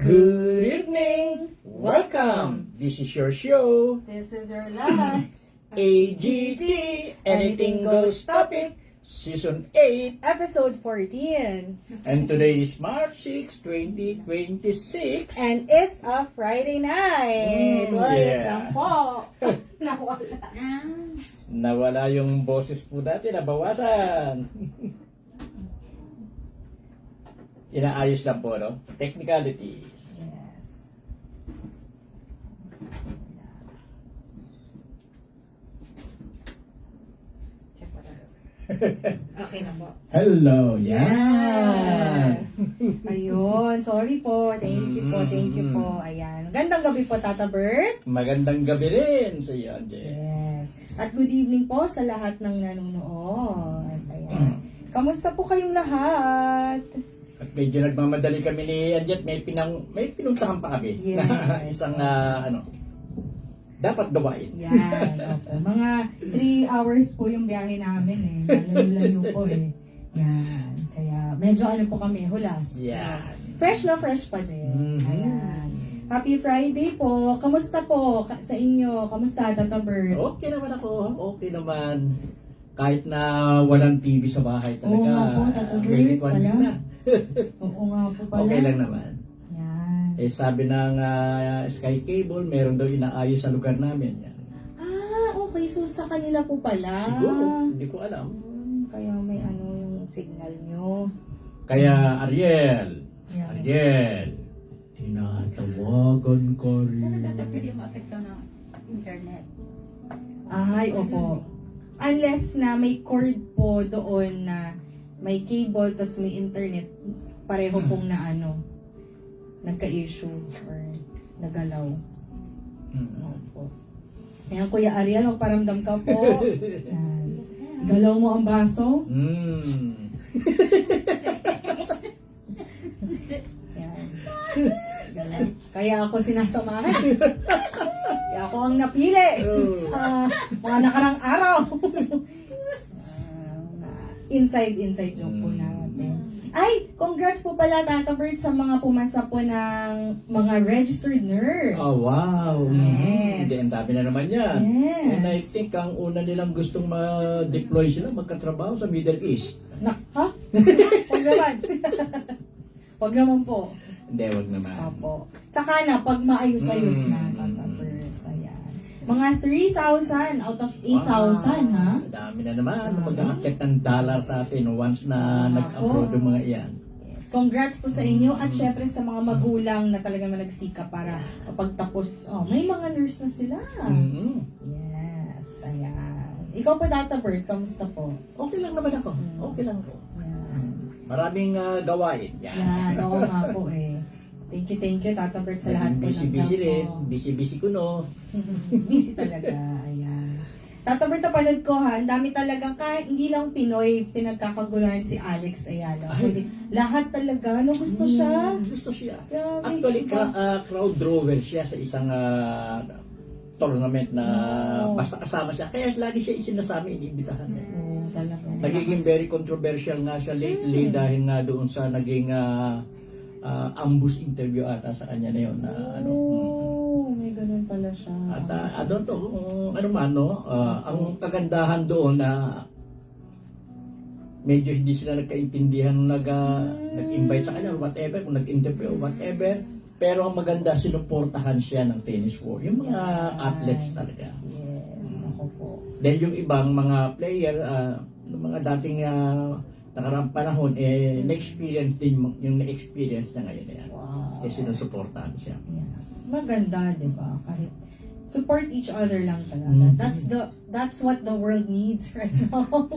Good evening! Welcome! This is your show, This is your life. AGT, Anything Goes Topic, Season 8. Episode 14. And today is March 6, 2026. And it's a Friday night. Wait yeah. lang po. Nawala. Nawala yung boses po dati, nabawasan. Inaayos lang po, no? Technicalities. Yes. Check mo na. Okay na po. Hello! Yes! Ayun. Sorry po. Thank you po. Thank you po. Ayan. Gandang gabi po, Tata Bert. Magandang gabi rin sa iyo, Anje. Yes. At good evening po sa lahat ng nanonood. Ayan. Kamusta po kayong lahat? At medyo nagmamadali kami ni Anjet, may pinuntahan pa kami. Yes. Na isang dapat gawain. Yan. Opo. Mga 3 hours po yung biyahe namin eh. Malayo po eh. Yan. Kaya medyo ano po kami, hulas. Yan. Fresh na fresh pa din. Mhm. Ayan. Happy Friday po. Kamusta po sa inyo? Kamusta, Tata Bert? Okay naman ako. Okay naman. Kahit na walang TV sa bahay talaga. Oo nga po, Tata Bert, Very wala. na. Oo nga po pala. Okay lang naman. Yan. Eh sabi ng Sky Cable, meron daw inaayos sa lugar namin. Yan. Ah, okay. So sa kanila po pala. Siguro, hindi ko alam. Kaya may ano yung signal nyo. Kaya Ariel, Yan. Ariel, tinatawagan ka rin. Pwede ma-affecto ng internet. Ay, opo. Unless na may cord po doon na may cable tas may internet, pareho pong na ano, nagka-issue or nagalaw. Opo. Ayan, Kuya Ariel, magparamdam ka po. Yan. Galaw mo ang baso. Yan. Galaw. Kaya ako sinasamahan. Kaya ako ang napili sa mga nakarang araw. Inside joke po natin. Ay, congrats po pala, Tata Bert, sa mga pumasa po ng mga registered nurse. Oh, wow. Yes. Hindi, ang dami na naman yan. Yes. And I think ang una nilang gustong ma-deploy sila, magkatrabaho sa Middle East. Ha? Huwag naman. Huwag naman po. Hindi, wag naman. Opo. Saka na, pag maayos-ayos na, Tata Bert. Ayan. Mga 3,000 out of 8,000, ha? Dami na naman. Mag-aakit ng dollar sa atin once na nag-upload yung mga iyan. Yes. Congrats po sa inyo at syempre sa mga magulang na talagang nagsikap para pagtapos. Oh, may mga nurse na sila. Mhm. Yes. Ayan. Ikaw po, Tata Bert, kamusta po? Okay lang naman ako. Okay lang ako. Ayan. Maraming gawain. Yan. Yan, oo nga po eh. Thank you, Tata Bert, sa lahat po ng Busy-busy help rin. mo. Busy-busy ko, no? Busy talaga, ayan. Tata Bert, napanood ko ha, ang dami talagang, kahit hindi lang Pinoy, pinagkakaguluhan si Alex Ayala. Ay. Kundi lahat talaga, ano gusto siya? Gusto siya. Grabe. Actually, crowd drawer siya sa isang tournament na Oh. basta kasama siya. Kaya lagi siya isinasama, iniimbitahan niya. Oo, talaga. Nagiging very controversial nga siya lately dahil nga doon sa naging ambush interview ata sa kanya na yun. Na, ano, May ganun pala siya. At ano to, kung ano man, no, ang kagandahan doon na medyo hindi sila nagkaintindihan nung nag-invite sa kanya or whatever, kung nag-interview or whatever. Pero ang maganda, sinuportahan siya ng tennis war. Yung mga athletes talaga. Yes, ako po. Dahil yung ibang mga player, ng mga dating nakaraang panahon, na-experience din yung na-experience niya ngayon na yan. Wow. Kaya sinusuportahan siya. Yeah. Maganda, di ba? Kahit support each other lang talaga. Mhm. That's what the world needs right now.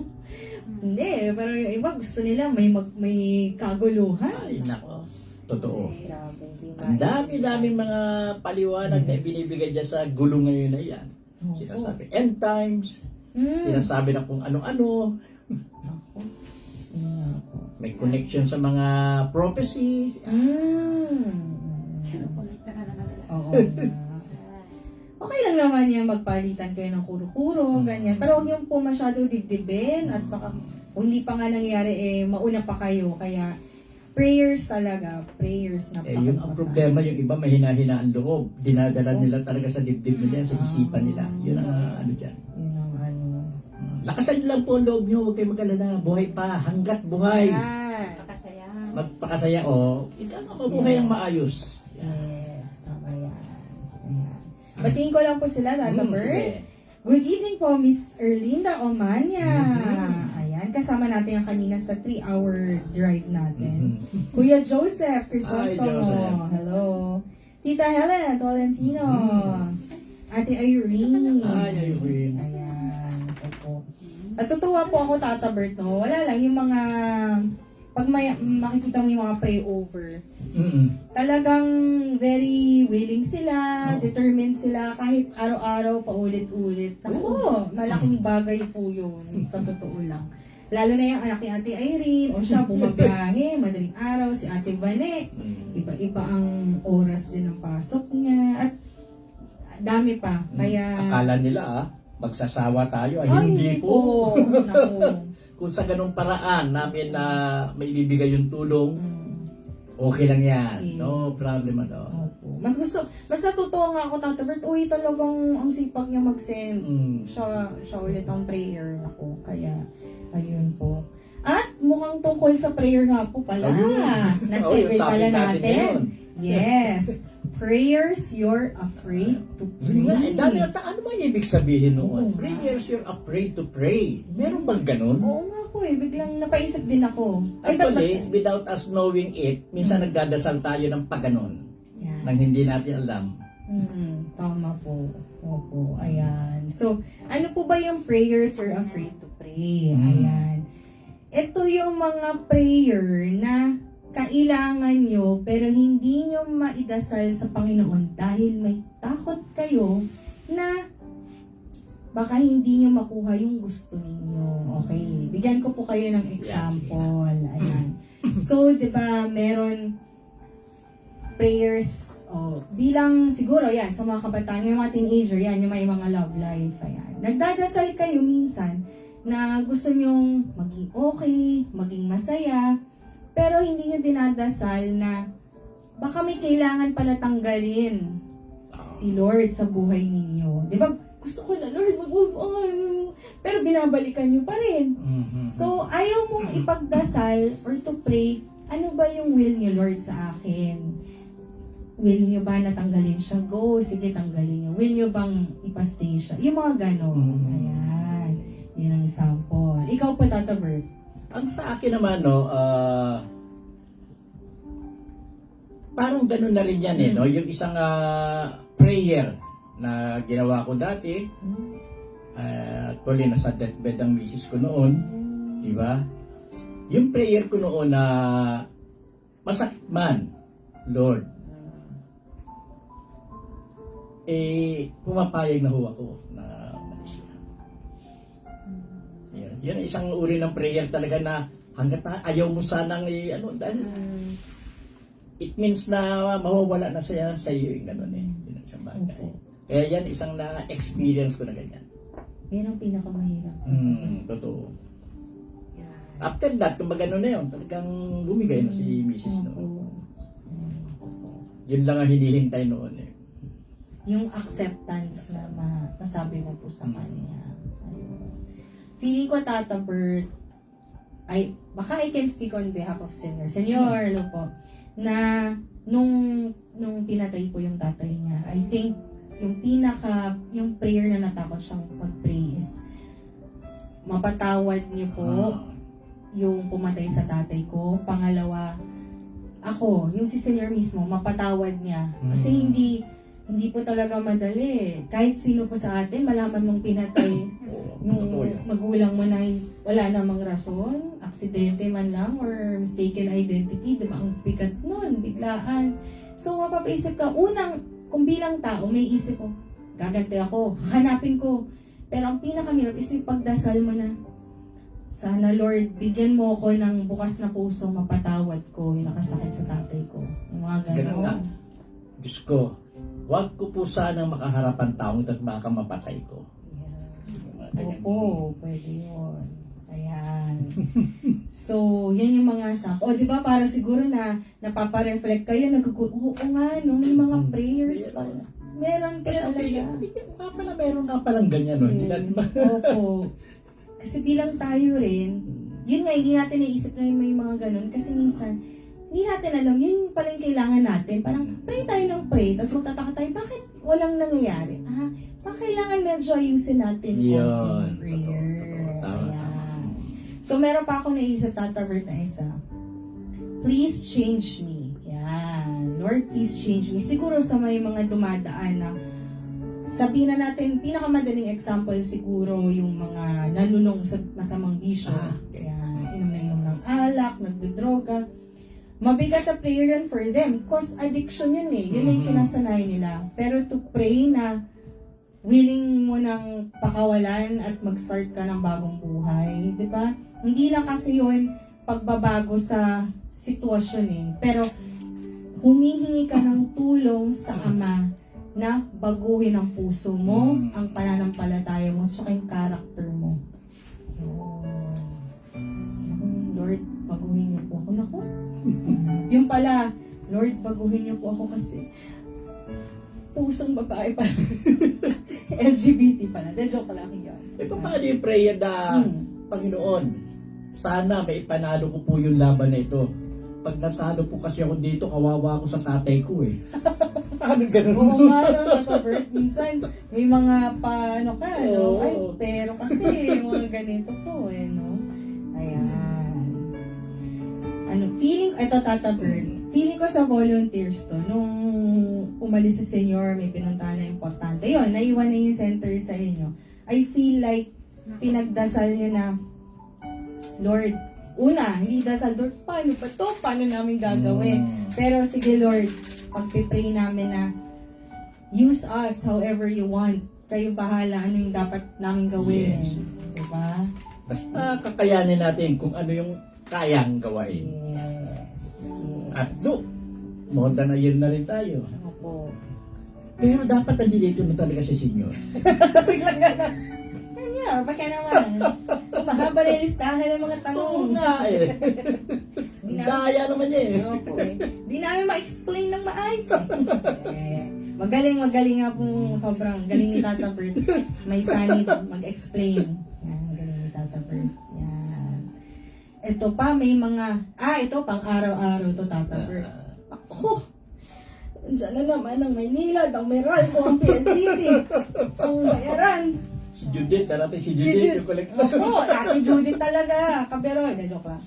Hindi, pero yung iba gusto nila may kaguluhan. Ay, nako. Totoo. Grabe, di ba? Ang dami-daming mga paliwanag na binibigay dyan sa gulo ngayon na yan. Oo. Sinasabi end times, sinasabi na kung ano-ano, Ako. Yeah, ako. may connection sa mga prophecies. Kinukulikta ka na nila. Oo. Okay lang naman yan, magpalitan kayo ng kuro-kuro, ganyan. Pero huwag yung po masyado dibdibin at baka kung hindi pa nga nangyari, mauna pa kayo. Kaya prayers talaga, prayers na Yung ang problema, yung iba may hina-hina ang loob. Dinadala nila talaga sa dibdib nila, sa isipan nila. Yun ang ano dyan. Yun ang ano. Lakasan nyo lang po ang loob nyo, huwag kayo mag-alala. Buhay pa, hanggat buhay. Yan. Pakasaya. Magpakasaya o, mabuhay ang maayos. Yes, tama yan. Ayan. Batiin ko lang po sila, Tata Bert. Sige. Good evening po, Miss Erlinda Omania. Ayan, kasama natin yung kanina sa 3-hour drive natin. Kuya Joseph Crisostomo. Hi, Joseph. Hello. Tita Helen Tolentino. Ate Irene. Hi, Irene. Ayan, ito po. Natutuwa po ako, Tata Bert, no? Wala lang, yung mga pag makikita mo yung mga pray-over, talagang very willing sila, determined sila, kahit araw-araw paulit-ulit. Ako, malaking bagay po yun, sa totoo lang. Lalo na yung anak ni Ate Irene, o siya bumabiyahe, madaling araw, si Ate Vane, iba-iba ang oras din ng pasok niya, at dami pa. Kaya, Akala nila magsasawa tayo. Ay, ay, hindi po. Naku. Kung sa ganung paraan namin na may ibibigay yung tulong, okay lang yan. Yes. No problem at all. Opo. Mas natutuwa nga ako, Tata Bert, uy, talagang ang sipag niya mag-send. Siya ulit ang prayer ako. Kaya, ayun po. At mukhang tungkol sa prayer nga po pala. Ayun. Na-segue Yung pala topic natin. ngayon. Yes. Prayers you're afraid to Yun nga, pray. dami na, ano ba yung ibig sabihin noon? Oo. Prayers, you're afraid to pray. Meron bang ganun? Oo nga po biglang napaisip din ako. Ay, ba't Actually, without us knowing it, minsan nagdadasal tayo ng pagganon Yan. nang hindi natin alam. Tama po. Opo, ayan. So, ano po ba yung prayers you're afraid to pray? Ayan. Ito yung mga prayer na kailangan nyo pero hindi nyo maidasal sa Panginoon dahil may takot kayo na baka hindi nyo makuha yung gusto ninyo. Okay, bigyan ko po kayo ng example. Ayan. So, di ba, meron prayers, bilang siguro yan, sa mga kabataan, yung mga teenager, yan, yung may mga love life, ayan. Nagdadasal kayo minsan na gusto nyong maging okay, maging masaya, pero hindi nyo dinadasal na baka may kailangan pala tanggalin si Lord sa buhay ninyo. Di ba? Gusto ko na, Lord, mag-move on. Pero binabalikan nyo pa rin. So, ayaw mong ipagdasal or to pray, ano ba yung will nyo, Lord, sa akin? Will nyo ba natanggalin siya? Go, sige, tanggalin nyo. Will nyo bang ipastay siya? Yung mga ganon. Ayan. Yun ang sample. Ikaw po, Tata Bert. Ang sa akin naman, no, parang ganun na rin yan, no? Yung isang prayer na ginawa ko dati, actually, nasa deathbed ang misis ko noon, di ba? Yung prayer ko noon na masakit man, Lord, pumapayag na ho ako na malis siya. Yan isang uri ng prayer talaga na hanggat ayaw mo sanang dahil it means na mawawala na siya sa iyo yung gano'n Yun ang isang bagay. Kaya yan isang na-experience ko na ganyan. Yan ang pinakamahirap. Totoo. Yan. After that, kung magano na yun, talagang bumigay na si Mrs. Opo. noon. Yun lang ang hinihintay noon eh. Yung acceptance na masabi mo po sa kanya. Feeling ko, Tata Bert, baka I can speak on behalf of Senyor po, na nung pinatay po yung tatay niya, I think yung prayer na natakot siyang mag-pray is mapatawad niyo po yung pumatay sa tatay ko. Pangalawa, ako, yung si Senyor mismo, mapatawad niya. Kasi hindi po talaga madali. Kahit sino po sa atin, malaman mong pinatay yung magulang mo na wala namang rason, aksidente man lang, or mistaken identity, diba? Ang bigat nun, biglaan. So, mapapaisip ka, kung bilang tao, may isip mo, gaganti ako, hanapin ko. Pero ang pinakamilap is yung pagdasal mo na, sana Lord, bigyan mo ako ng bukas na puso, mapatawad ko yung nakasakit sa tatay ko. Yung mga Ganun nga. gano'n. Diyos ko, wag ko po sanang makaharapan taong ito at baka mapatay ko. Opo, pwede yun. Ayan. So, yan yung mga di ba, para siguro na napapareflect kayo, oo nga, no, may mga prayers pa. Meron pa Pero talaga. meron nga palang ganyan, no? Hindi natin Opo. Kasi bilang tayo rin, yun nga, hindi natin naisip na may mga ganun. Kasi minsan, hindi natin alam, yun pala yung kailangan natin. Parang, pray tayo ng pray, tapos magtataka tayo, bakit walang nangyayari? Baka kailangan medyo ayusin natin konting prayer. Ayan. So, meron pa ako naisip, Tata Bert, na isa. Please change me. Yan. Lord, please change me. Siguro sa may mga dumadaan na sabihin na natin, pinakamadaling example siguro yung mga nalulong sa masamang bisyo. Yan. Inom na inom ng alak, nagdodroga. Mabigat na prayer yan for them. Cause addiction yun eh. Yun yung kinasanay nila. Pero to pray na willing mo nang pakawalan at mag-start ka ng bagong buhay. Diba? Hindi lang kasi yun pagbabago sa sitwasyon eh. Pero humihingi ka ng tulong sa Ama na baguhin ang puso mo, ang pananampalataya mo, tsaka yung character mo. Lord, baguhin niyo po ako. Naku. Yung pala, Lord, baguhin niyo po ako kasi pusong babae pala. LGBT pala. De, joke lang yun. Paano yung prayer na, Panginoon, sana may ipanalo ko po yung laban na ito. Pag natalo po kasi ako dito, kawawa ako sa tatay ko eh. Ano ganun? Oo nga, Tata Bert. Minsan, may mga paano ka, no? Ay, pero kasi, mga ganito po, no? Ayan. Ito, Tata Bert, feeling ko sa volunteers to, nung umalis si Senyor, may pinuntahan na importante. Yun, naiwan na yung center sa inyo. I feel like, pinagdasal nyo na, Lord, una, hindi dasal, Lord, paano pa to? Paano namin gagawin? Pero sige, Lord, pagpipray namin na use us however you want. Kayo bahala ano yung dapat namin gawin. Yes. Diba? Basta kakayanin natin kung ano yung kayang gawain. Yes. At more than a year na rin tayo. Opo. Pero dapat nandito na talaga si Senyor. Biglang gano'n. Kanya, baka naman. Mahaba na yung listahan ng mga tanong. Oo nga eh. Daya naman niya eh. Opo eh. Di namin ma-explain ng maayos eh. Magaling nga po, sobrang galing ni Tata Bert. May sanib mag-explain. Yan, galing ni Tata Bert. Yan. Ito pa, may mga, ito pang araw-araw to Tata Bert. Ako! Diyan na naman ang Maynila, ang Meralco, ang PLDT, ang bayaran. Si Judith, natin si Judith yung kolektor. Oo, Ate Judith talaga. Kabero, joke lang.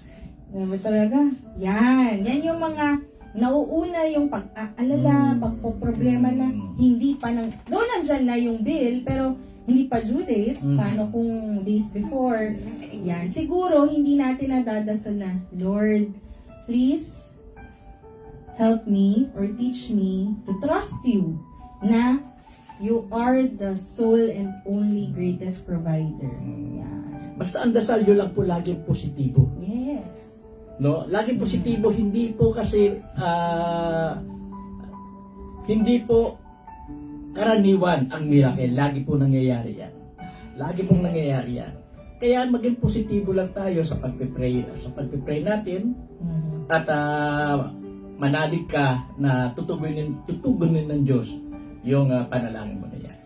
Grabe talaga. Yan yung mga nauuna yung pag-aalala, pagpoproblema na hindi pa doon nandyan na yung bill, pero hindi pa due date. Paano kung days before? Yan. Siguro, hindi natin nadadasal na, Lord, please help me or teach me to trust you na you are the sole and only greatest provider. Yan. Basta ang dasal nyo lang po laging positibo. Yes. No, laging positibo, hindi po kasi hindi po karaniwan ang miracle. Lagi po nangyayari yan. Lagi pong nangyayari yan. Kaya maging positibo lang tayo sa pagpipray natin at manalig ka na tutugunin ng Diyos yung panalangin mo na yan.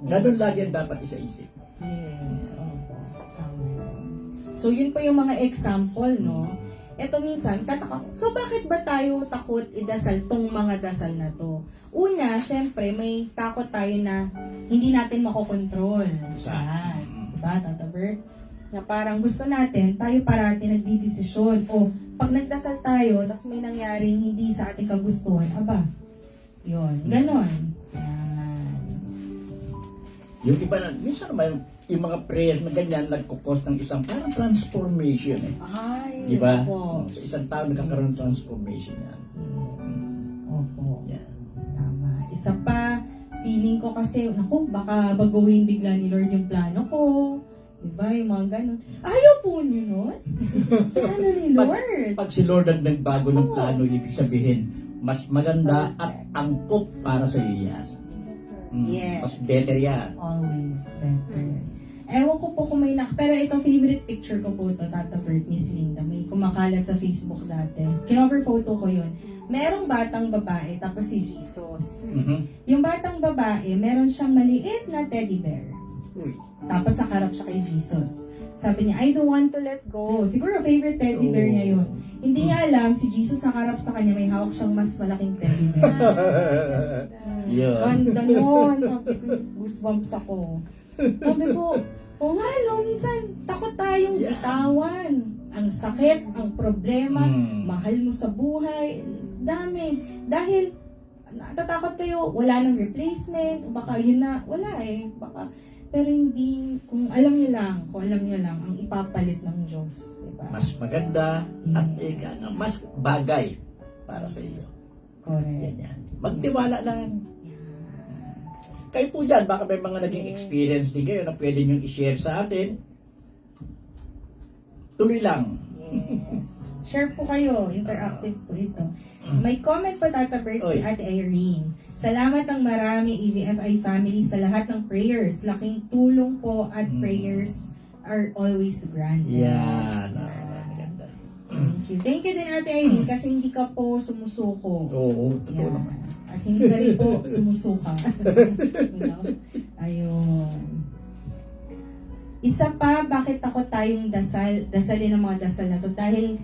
Ganun lagi ang dapat isa-isip. Yes, opo. Tama. So, yun po yung mga example, no? Ito minsan, tataka ko, so bakit ba tayo takot idasal tong mga dasal na to? Una, syempre, may takot tayo na hindi natin makokontrol. Yan. Diba, Tata Bert? Na parang gusto natin, tayo parati nagdidesisyon. O, pag nagdasal tayo, tapos may nangyaring hindi sa ating kagustuhan, aba, yun, ganon. Yan. Yung iba na, minsan naman, yung mga prayers na ganyan, nagkukos ng isang parang transformation eh. Ay, Diba? opo. Sa isang tao nagkakaroon ng transformation yan. Yes. Opo. Yan. Tama. Isa pa, feeling ko kasi, naku, baka baguhin bigla ni Lord yung plano ko. Diba? Yung mga ganun. Ayaw po niyo nun? Plano ni Lord. Pag si Lord ang nagbago ng plano, ibig sabihin, mas maganda at angkop para sa iyo yan. Yes. Mas better yan. Always better. Ewan ko po kung may pero ito favorite picture ko po to, Tata Bert, Miss Linda. May kumakalat sa Facebook dati. Kinover photo ko yun. Merong batang babae, tapos si Jesus. Yung batang babae, meron siyang maliit na teddy bear. Uy. Tapos nakarap siya kay Jesus. Sabi niya, I don't want to let go. Siguro favorite teddy bear niya yun. Hindi niya alam, si Jesus nakarap sa kanya, may hawak siyang mas malaking teddy bear. Yun. Ganda nun. Sabi ko, goosebumps ako. Sabi ko, oh nga no, minsan takot tayong bitawan. Ang sakit, ang problema, mahal mo sa buhay, dami. Dahil, natatakot kayo, wala nang replacement, o baka yun na, wala eh. Baka, pero hindi, kung alam niyo lang, ang ipapalit ng Diyos. Diba? Mas maganda at mas bagay para sa iyo. Correct. Yan. Magtiwala lang. Kayo po dyan, baka may mga naging experience din kayo na pwede nyo i-share sa atin. Tuloy lang. Yes. Share po kayo. Interactive po ito. May comment po, Tata Bert, si Ate Irene. Salamat ng marami, EVFI family, sa lahat ng prayers. Laking tulong po at prayers are always granted. Yan. Maganda. Thank you. Thank you din, Ate Irene, kasi hindi ka po sumusuko. Oo, totoo Yan. naman. At hindi ka rin po sumusuka. You know? Ayun. Isa pa, bakit takot tayong dasalin ang mga dasal na to? Dahil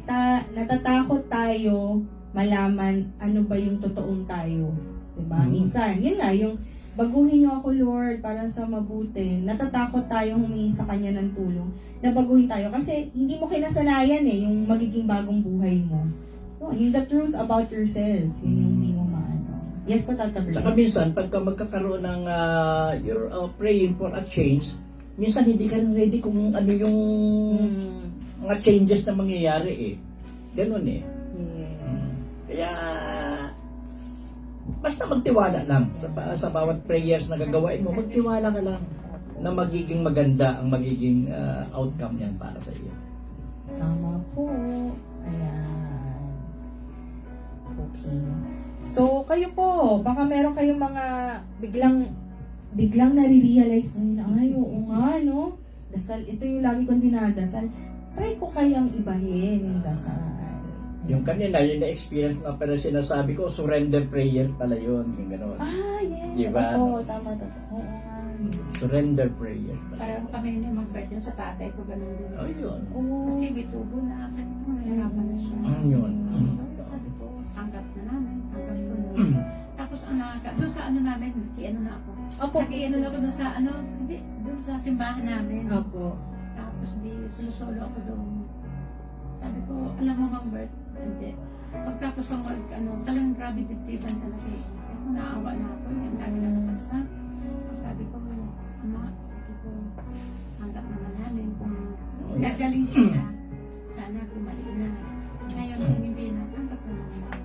natatakot tayo malaman ano ba yung totoong tayo. Diba? Minsan, yun nga, yung baguhin niyo ako, Lord, para sa mabuti. Natatakot tayong humingi sa Kanya ng tulong na baguhin tayo. Kasi hindi mo kinasanayan yung magiging bagong buhay mo. Yung the truth about yourself, yun yung hindi mo maano. Yes po, Tata Bert. Saka minsan, pagka magkakaroon ng you're praying for a change, minsan hindi ka ready kung ano yung mga changes na mangyayari eh. Ganun eh. Yes. Kaya, basta magtiwala lang sa bawat prayers na gagawain mo, magtiwala ka lang na magiging maganda ang magiging outcome niyan para sa iyo. Tama po. Ayan. Okay. So, kayo po, baka meron kayong mga biglang nare-realize na, ay, oo nga, no? Dasal, ito yung lagi kong dinadasal. Try ko kayang ibahin yung dasal. Yung kanina, yung na-experience nga pero sinasabi ko, surrender prayer pala yun, yung gano'n. Ah, yes. Diba? Oo, tama. Oo nga. Surrender prayer pala. Parang kami na mag-birthday sa tatay ko, ganun din. Oh, yun. Oo. Kasi bitubo na, sabi ko, mahirapan na siya. Yun. So, sabi ko, tanggap na namin, tanggap ko na. Tapos, doon sa ano namin, ano na ako. Opo. Nakiano na ako doon sa, hindi, doon sa simbahan namin. Opo. Tapos, sulusolo ako doon. Sabi ko, alam mo bang, Bert? Hindi. Pagtapos ko talagang grabe dibdiban talaga eh. Ako naawa na ako, yung dami na nasaksak. Sabi ko, tanggap naman namin kung gagaling ko siya, sana bumalik na. Ngayon, kung hindi na, tanggap na naman.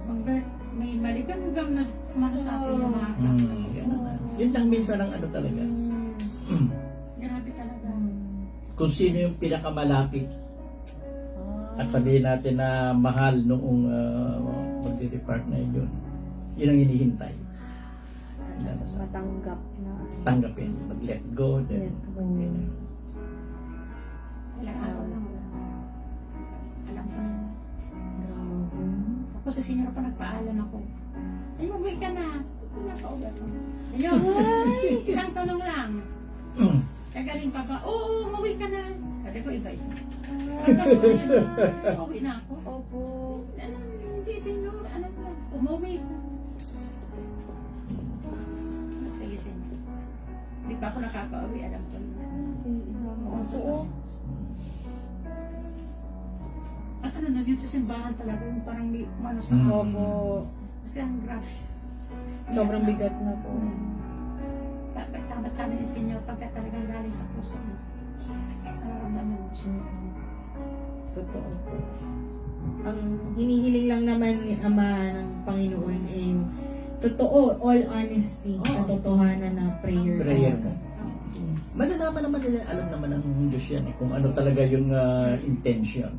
Bang Bert, may maligam-gam na kumano sa akin yung mga Yun lang minsan ang ano talaga. Grabe talaga. Kung sino yung pinakamalapit at sabihin natin na mahal noong magdi-depart na yun. Yun ang hinihintay. Matanggap na. Tanggapin, mag-let go. Then, Let go. Ilang araw lang. Alam ko na. Grabe. Tapos sa senior pa nagpaalam ako. Ay, umuwi ka na. Pinapauwi ako. Ayun. Isang tanong lang. Kagaling pa ba? Oo, umuwi ka na. Sabi ko, iba yun. Umuwi na ako. Opo. Ano, hindi senior. Ano na? Umuwi ka. Sige, senior. Hindi pa ako nakaka-uwi. Alam ko na. Oo. Ano na yun sa simbahan talaga. Yung parang may umano sa Opo. Kasi ang grabe. Sobrang bigat na po. Tama sa amin yung senior pagka talagang galing sa puso. Nararamdaman mo siya. Totoo po. Ang hinihiling lang naman ni Ama ng Panginoon ay yung totoo, all honesty, katotohanan na prayer. Prayer mo. Yes. Malalaman naman nila, alam naman ng Diyos yan kung ano talaga yung intention.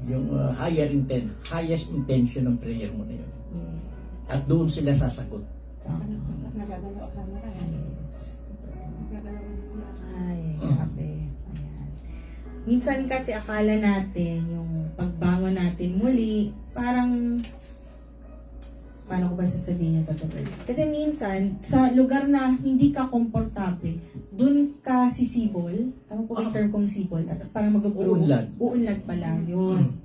Yung highest intention ng prayer mo na yun. At doon sila sasagot. Nagagalaw ako na rin. Nagagalaw ako na. Ay, grabe. Ayan. Minsan kasi akala natin yung pagbangon natin muli, parang paano ko ba sasabihin yung totoo? Kasi minsan, sa lugar na hindi ka komportable, dun ka sisibol, tama po yung term kong sibol, at parang mag-grow. Uunlad. Uunlad pala, yun.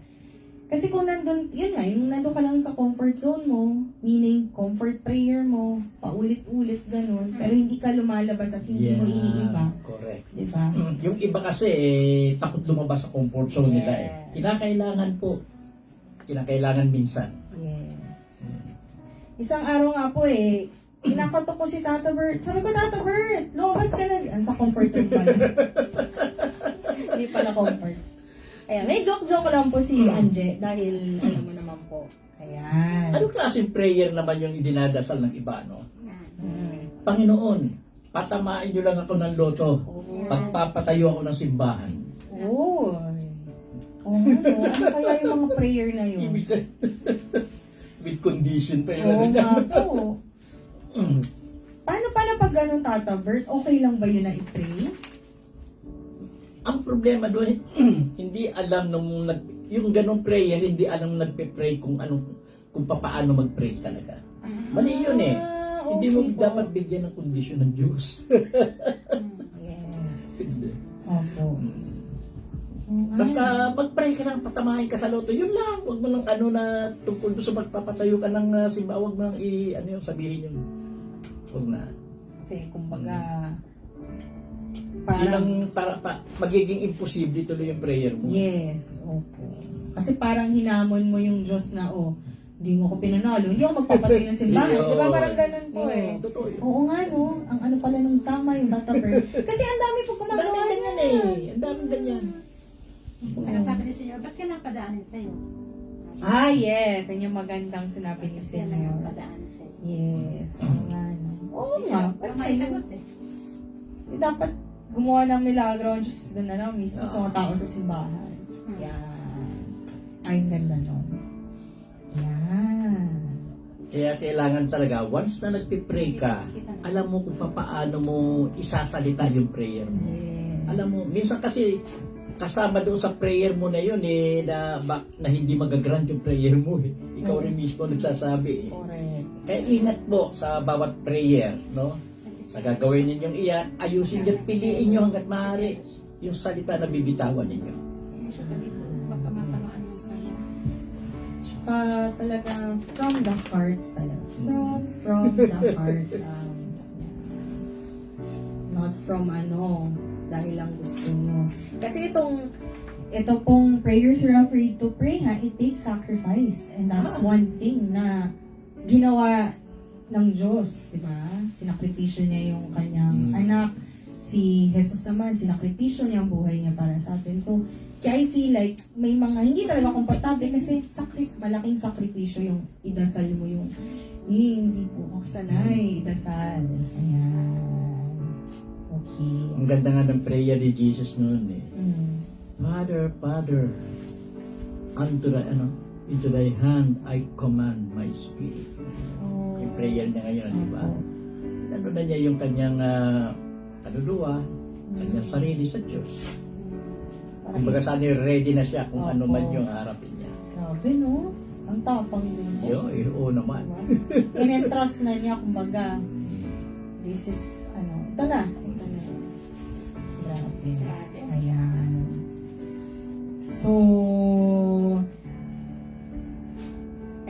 Kasi kung nandun, yun nga, yung nandun ka lang sa comfort zone mo, meaning comfort prayer mo, paulit-ulit, ganun, pero hindi ka lumalabas at hindi mo iniiba. Correct. Diba? Yung iba kasi, takot lumabas sa comfort zone nila eh. Kinakailangan po. Kinakailangan minsan. Yes. Isang araw nga po kinakatok ko si Tata Bert. Sabi ko, Tata Bert, lumabas ka na. Sa comfort room pala. Hindi pala comfort. Ayan, may joke-joke lang po si Anje dahil alam mo naman po. Ayan. Anong klaseng prayer naman yung idinadasal ng iba, no? Panginoon, patamaan nyo lang ako ng loto. Pagpapatayo ako ng simbahan. Oo. Oo nga, no? Ano kaya yung mga prayer na yun? Ibig sabihin, with condition pa Oo yun. nga po. Paano pag ganun, Tata Bert? Okay lang ba yun na i-pray? Ang problema doon, hindi alam yung ganong prayer, hindi alam nagpe-pray kung paano mag-pray talaga. Mali yun eh. Hindi mo Okay po. dapat bigyan ng kondisyon ng Diyos. Yes. Hindi. Opo. Basta mag-pray ka lang, patamahin ka sa loto. Yun lang. Huwag mo nang na tungkol doon sa magpapatayo ka ng simba. Huwag mo nang sabihin yun. Huwag na. Kasi kumbaga Yun ang parang magiging imposible tuloy yung prayer mo. yes, opo. Kasi parang hinamon mo yung Diyos na hindi mo ko pinanalo, hindi ako magpapatay ng simbahan. Yun. Di ba parang ganun po Totoo yun. Oo nga no, ang ano pala nung tama yung Tata Bert. Kasi ang dami po Ang gumagawa daming ganyan eh. Ang daming ganyan. Saka sabi ni Senyor, ba't ka napadaanin sa'yo? Yes, yun yung magandang sinabi ni Kasi yan lang yung Senyor. padaanin sa'yo. Yes, oo nga no. Oo nga. Pero may sagot eh. Dapat gumawa ng milagro ang Diyos doon na lang mismo sa mga tao sa simbahan. Yan. Ay, ang ganda nun. Yan. Kaya kailangan talaga, once na nagpipray ka, alam mo kung paano mo isasalita yung prayer mo. Yes. Alam mo, minsan kasi kasama doon sa prayer mo na yun na hindi magagrant yung prayer mo eh. Ikaw rin mismo nagsasabi eh. Correct. Kaya ingat po sa bawat prayer, no? Na gagawin ninyong iyan, ayusin niyo, piliin niyo hanggat maaari yung salita na bibitawan ninyo. Baka matamaan mo pa. Tsaka talaga, from the heart talaga. From the heart. Not from dahil lang gusto nyo. Kasi ito pong prayers you're afraid to pray it takes sacrifice. And that's one thing na ginawa ng Diyos, di ba? Sinakripisyo niya yung kanyang anak. Si Jesus naman, sinakripisyo niya ang buhay niya para sa atin. So, kaya I feel like may mga hindi talaga komportable kasi malaking sakripisyo yung idasal mo yung hindi po ako sanay idasal. Ayan. Okay. Ang ganda nga ng prayer ni Jesus noon eh. Mm. Father, unto the, Into thy hand I command my spirit. Oh. Yung prayer niya ngayon, di ba? Ano na niya yung kanyang kaluluwa, kanyang sarili sa Diyos. Kumbaga sana ready na siya kung ano man yung harapin niya. Grabe, no? Ang tapang din po. Oo naman. In-entrust na niya, kumbaga, this is, ito na. Grabe. Ayan. So,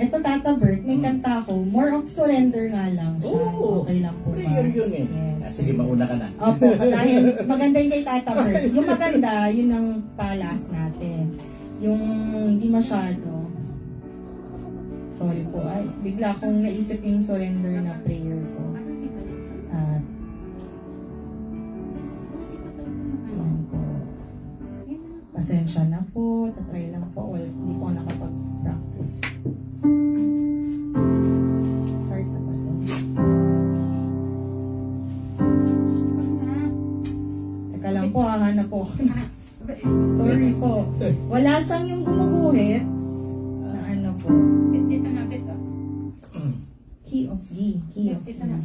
eto Tata Bert, may kanta ko, more of surrender nga lang siya. Oo. Okay lang po ba? Prayer yun eh. Yes. Sige, mauna ka na. Opo, dahil maganda yung kay Tata Bert. Yung maganda, yun ang palas natin. Yung hindi masyado. Sorry po, ay, bigla kong naisip yung surrender na prayer ko. At, yan po. Pasensya na po, tatry lang po. Well, hindi po ako nakapag-practice. Start na ba ito? Teka lang po, hahanap po ako. Sorry po. Wala siyang yung gumuguhit na ano po. Ito na, ito. Key of D. Key of D. Ito na.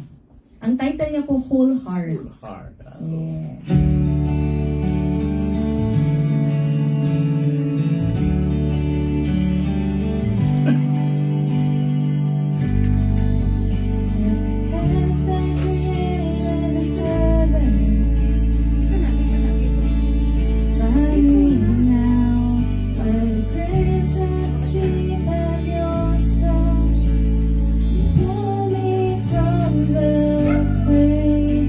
Ang title niya po, Whole Heart. Full heart. Yes. As I created the heavens, Ito na, ito na, ito. find me now, where the grace runs deep as your stones. You pull me from the clay,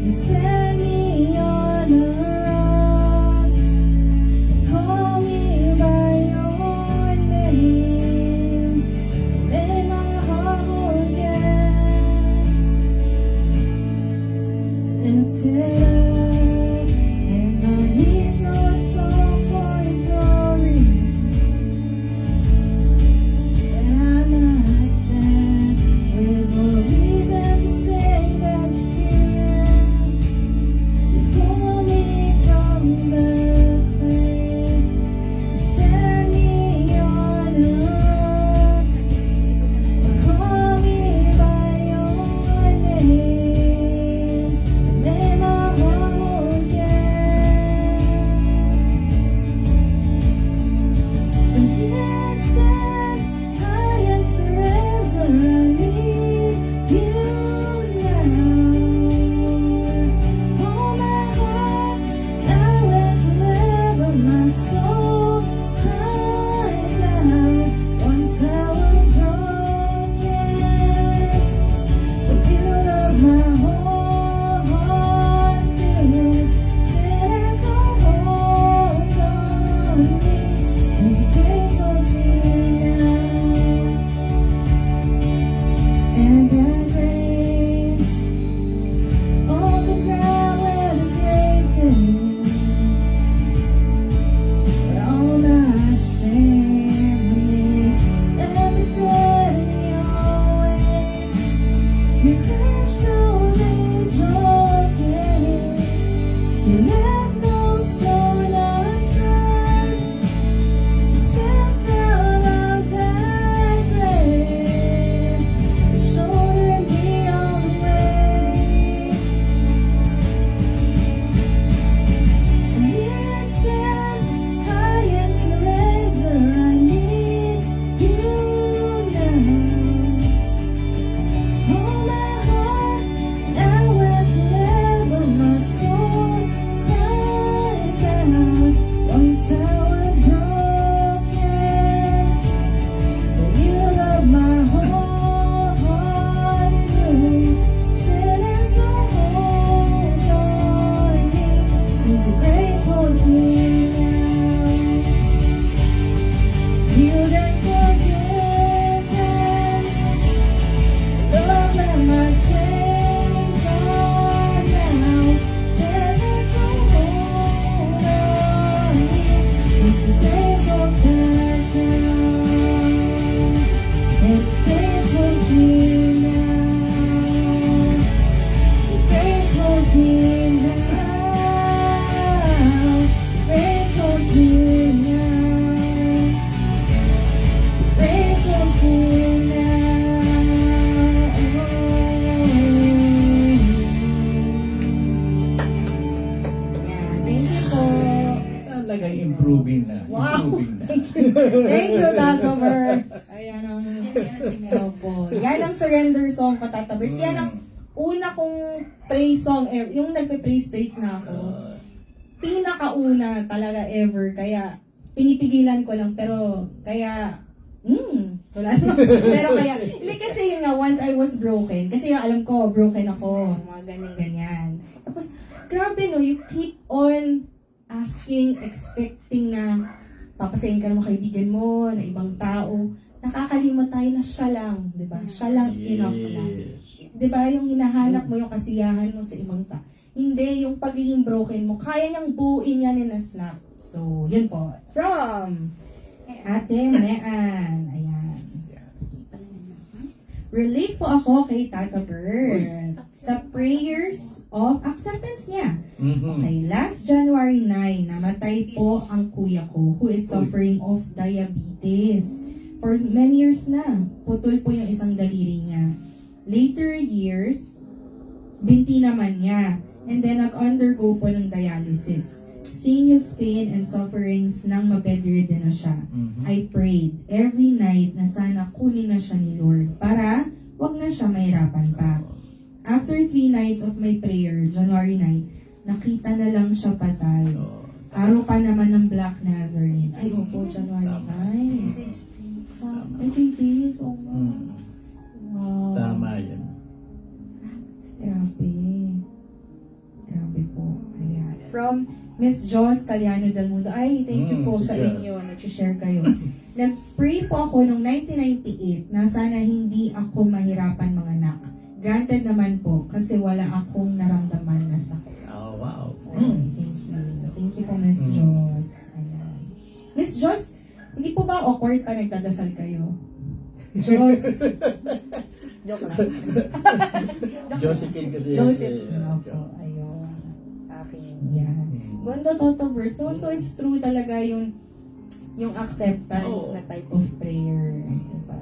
you set me on a rock, you call me by your name, let my heart whole again, lifted up, and my knees know it's all for your glory, and I might stand with more reason to sing than to fear. You pull me from the clay, you set me on a rock, you call me by your name, and made my heart whole again. So here I stand, high and surrender. I need you now. Oh my heart, now and forever, my soul cries out. Once I was broken, but you love my whole heart through. Said as I hold on me, as your grace holds me now, and that grace holds the ground where the grave did, where all my shame remains, every day your way. You crushed those angel gates, you left no stone unturned. You stepped out of that grave, and showed me all the way. So here I stand, high and surrender. I need you now. Oh my heart, now and forever, my soul Talagang improving na. Wow. Improving na. Thank you, Tata Bert. Ayan ang... Opo. Yan ang surrender song ko, Tata Bert. Yan ang una kong praise song ever. Yung nagpe-praise na ako. Pinakauna talaga ever. Kaya, pinipigilan ko lang. Pero, kaya... wala naman. Pero kaya, hindi kasi yun nga, once I was broken. Kasi yung alam ko, broken ako. Mga ganyan-ganyan. Tapos, grabe no, you keep on asking, expecting na papasayin ka ng mga kaibigan mo, na ibang tao. Nakakalimot tayo na siya lang, di ba? Siya lang enough na. Di ba? Yung hinahanap mo, yung kasiyahan mo sa ibang tao. Hindi, yung pagiging broken mo, kaya niyang buuin yan in a snap. So, yun po. From Ate Mean. Ayan. Relate po ako kay Tata Bert sa prayers of acceptance niya. Okay, last January 9, namatay po ang kuya ko who is suffering of diabetes. For many years na, putol po yung isang daliri niya. Later years, binti naman niya. And then nag-undergo po ng dialysis. Seeing his pain and sufferings nang mabedridden na siya, I prayed every night na sana kunin na siya ni Lord para wag na siya mahirapan pa. After 3 nights of my prayer, January 9, nakita na lang siya patay. Araw pa naman ng Black Nazarene. Ay, opo, January 9. Ay, 3 days. Oh, wow. Tama yan. Grabe. Grabe po. Ayan. From Miss Jos Caliano del Mundo. Ay, thank you po si sa Jos. inyo. Nag-share kayo. Nag-pray po ako noong 1998 na sana hindi ako mahirapan mga anak. Granted naman po kasi wala akong naramdaman na sakit. Oh, wow. Thank you. Thank you po, Miss Jos. Ayan. Miss Jos, hindi po ba awkward pa nagdadasal kayo? Jos. Joke lang. Josephine kasi. Joseph. Opo, ayun. Akin. Yan. Ganda, Toto Berto. So, it's true talaga yung acceptance na type of prayer. Diba?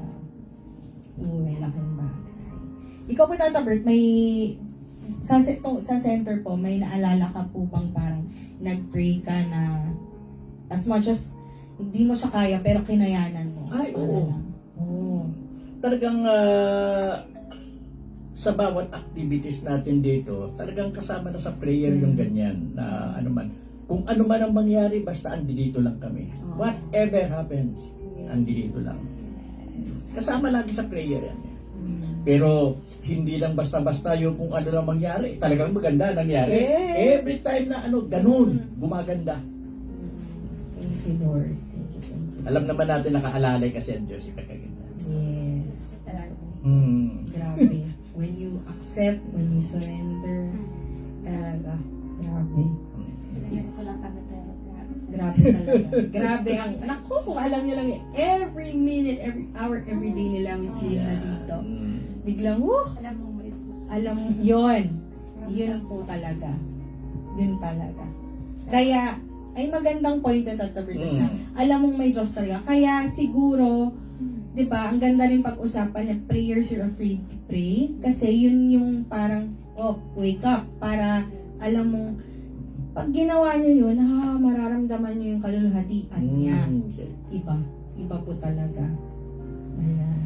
May laking bagay. Ikaw po, Tata Bert, may sa center po, may naalala ka po bang parang nag-pray ka na as much as hindi mo siya kaya pero kinayanan mo? Ay, oo. Oo. Talagang sa bawat activities natin dito, talagang kasama na sa prayer yung ganyan na ano man. Kung ano man ang mangyari, basta andito lang kami. Whatever happens, andito lang. Kasama lagi sa prayer yan. Pero hindi lang basta-basta yung kung ano lang mangyari, talagang maganda nangyari. Yeah. Every time na ano, ganun, gumaganda. Thank you, Lord. Thank you, thank you. Alam naman natin nakaalalay kasi ang Diyos ipagkaganda. Yes. Grabe. When you accept, when you surrender, talaga, grabe. Hindi ko lang kami pero Grabe talaga. Grabe ang, naku, kung alam niyo lang, every minute, every hour, every day nila may sila na dito. Biglang, alam mo may Diyos. alam, yun. Yun po talaga. Yun talaga. Kaya, ay magandang point na tatabitas na, alam mong may Diyos talaga. Kaya siguro, di ba, ang ganda rin pag-usapan na prayers you're afraid to pray. Kasi yun yung parang, wake up. Para alam mong, pag ginawa niyo yun, mararamdaman niyo yung kaluluhatian niya. Iba. Iba po talaga. Ayan.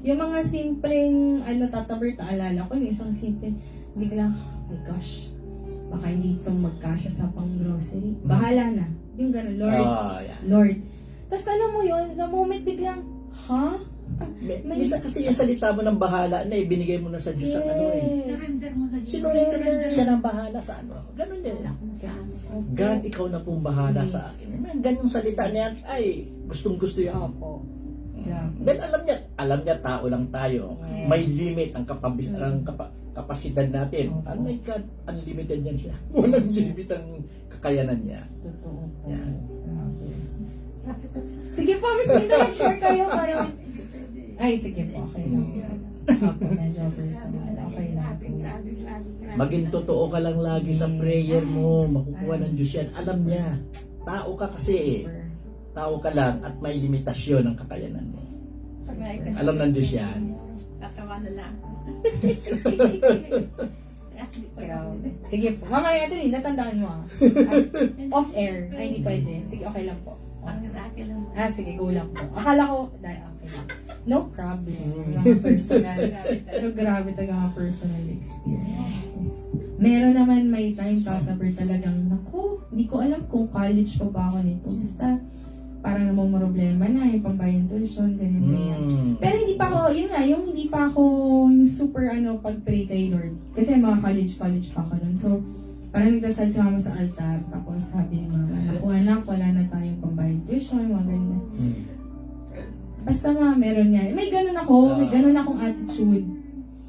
Yung mga simpleng, Tata Bert, naalala ko, yung isang simple, biglang, oh my gosh, baka hindi itong magkasya sa pang-grocery. Bahala na. Yung gano'n, Lord, Lord. Tapos alam mo yun, the moment biglang, Minsan kasi yung salita mo ng bahala na ibinigay mo na sa Diyos ang ano eh. Surrender mo na Diyos. Sinurrender siya ng bahala sa ano. Ganun din. Sa amin. God, ikaw na pong bahala sa akin. Ganung salita niya, ay, gustong-gusto yan. Opo. Grabe. Then alam niya tao lang tayo. Yes. May limit ang kapasidad natin. Opo. Unlike God, unlimited yan siya. Walang limit ang kakayanan niya. Totoo po. Yan. Grabe. Sige po, Miss Linda, mag-share kayo. Ay, sige po. Okay lang. Ako, medyo personal. Okay lang po. Maging totoo ka lang lagi sa prayer mo. Makukuha ng Diyos yan. Alam niya. Tao ka kasi eh. Tao ka lang at may limitasyon ang kakayanan mo. Alam ng Diyos yan. Katawa na lang. Hindi ko Grabe. Sige po. Mamaya ito Linda, tandaan mo ah. Off air. Ay, hindi pwede. Sige, okay lang po. Ang sa akin lang. Sige, go lang po. Akala ko, dahil okay lang. No problem. Mga personal. Pero grabe talaga mga personal experiences. Meron naman may time, Tataber, talagang, naku, hindi ko alam kung college pa ba ako nito. Basta, parang namang problema na, yung pambayang tuition, ganyan, ganyan. Pero hindi pa ako, yun nga, yung hindi pa ako yung super pag-pray kay Lord. Kasi mga college pa ako nun. So, parang nagdasal si mama sa altar, tapos sabi ni mama, naku anak, wala na tayong pambayang tuition, mga ganyan. Basta meron nga. May ganun akong attitude.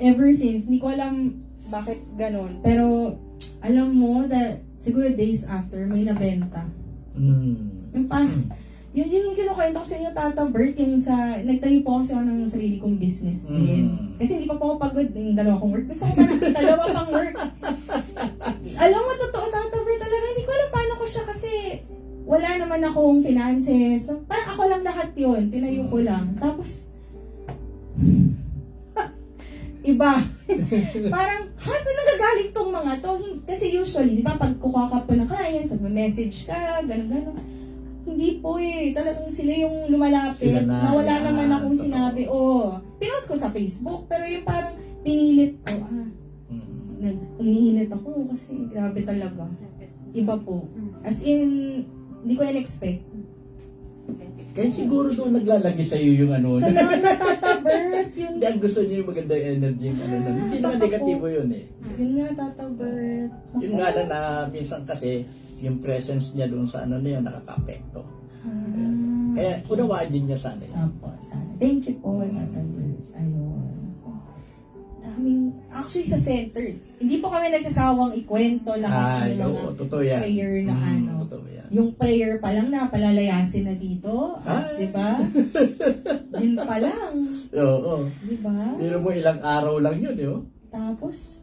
Ever since, hindi ko alam bakit ganun. Pero, alam mo, that siguro days after, may nabenta. Yung yun yung kinukwento ko sa inyo, Tata Bert, yung nagtayo po kasi ako ng sarili kong business din. Kasi hindi pa po ako pagod yung dalawa kong work. Gusto ko pa ng dalawa pang work. Alam mo, totoo, Tata Bert, talaga, hindi ko alam paano ko siya kasi wala naman akong finances. So, parang ako lang lahat yun. Tinayo ko lang. Tapos, iba. Parang, saan nagagaling tong mga to? Kasi usually, di ba, pag kukuha ka po ng clients, message ka, gano'n. Hindi po eh. Talagang sila yung lumalapit. Sila na wala yan. naman akong Totoo. sinabi. Pinost ko sa Facebook. Pero yung parang pinilit ko. Umiinit ako kasi grabe talaga. Iba po. As in, hindi ko in-expect. Kaya siguro doon naglalagi sa iyo yung ano. Kaya Tata Bert, Hindi, ang gusto niyo yung magandang energy. Hindi naman negatibo yun eh. Yun nga, Tata Bert. Yung nga lang na minsan kasi, yung presence niya doon sa ano niya nakaka-apekto. Kaya unawain din niya sana yun. Apo, sana. Thank you po, Tata Bert. Ayun. Actually sa center, hindi po kami nagsasawang ikwento lahat ng mga totoo yan. prayer na Totoo yan. Yung prayer pa lang na palalayasin na dito, di ba? Yun pa lang, Oo. di ba? Pero mo ilang araw lang yun, eh. Tapos,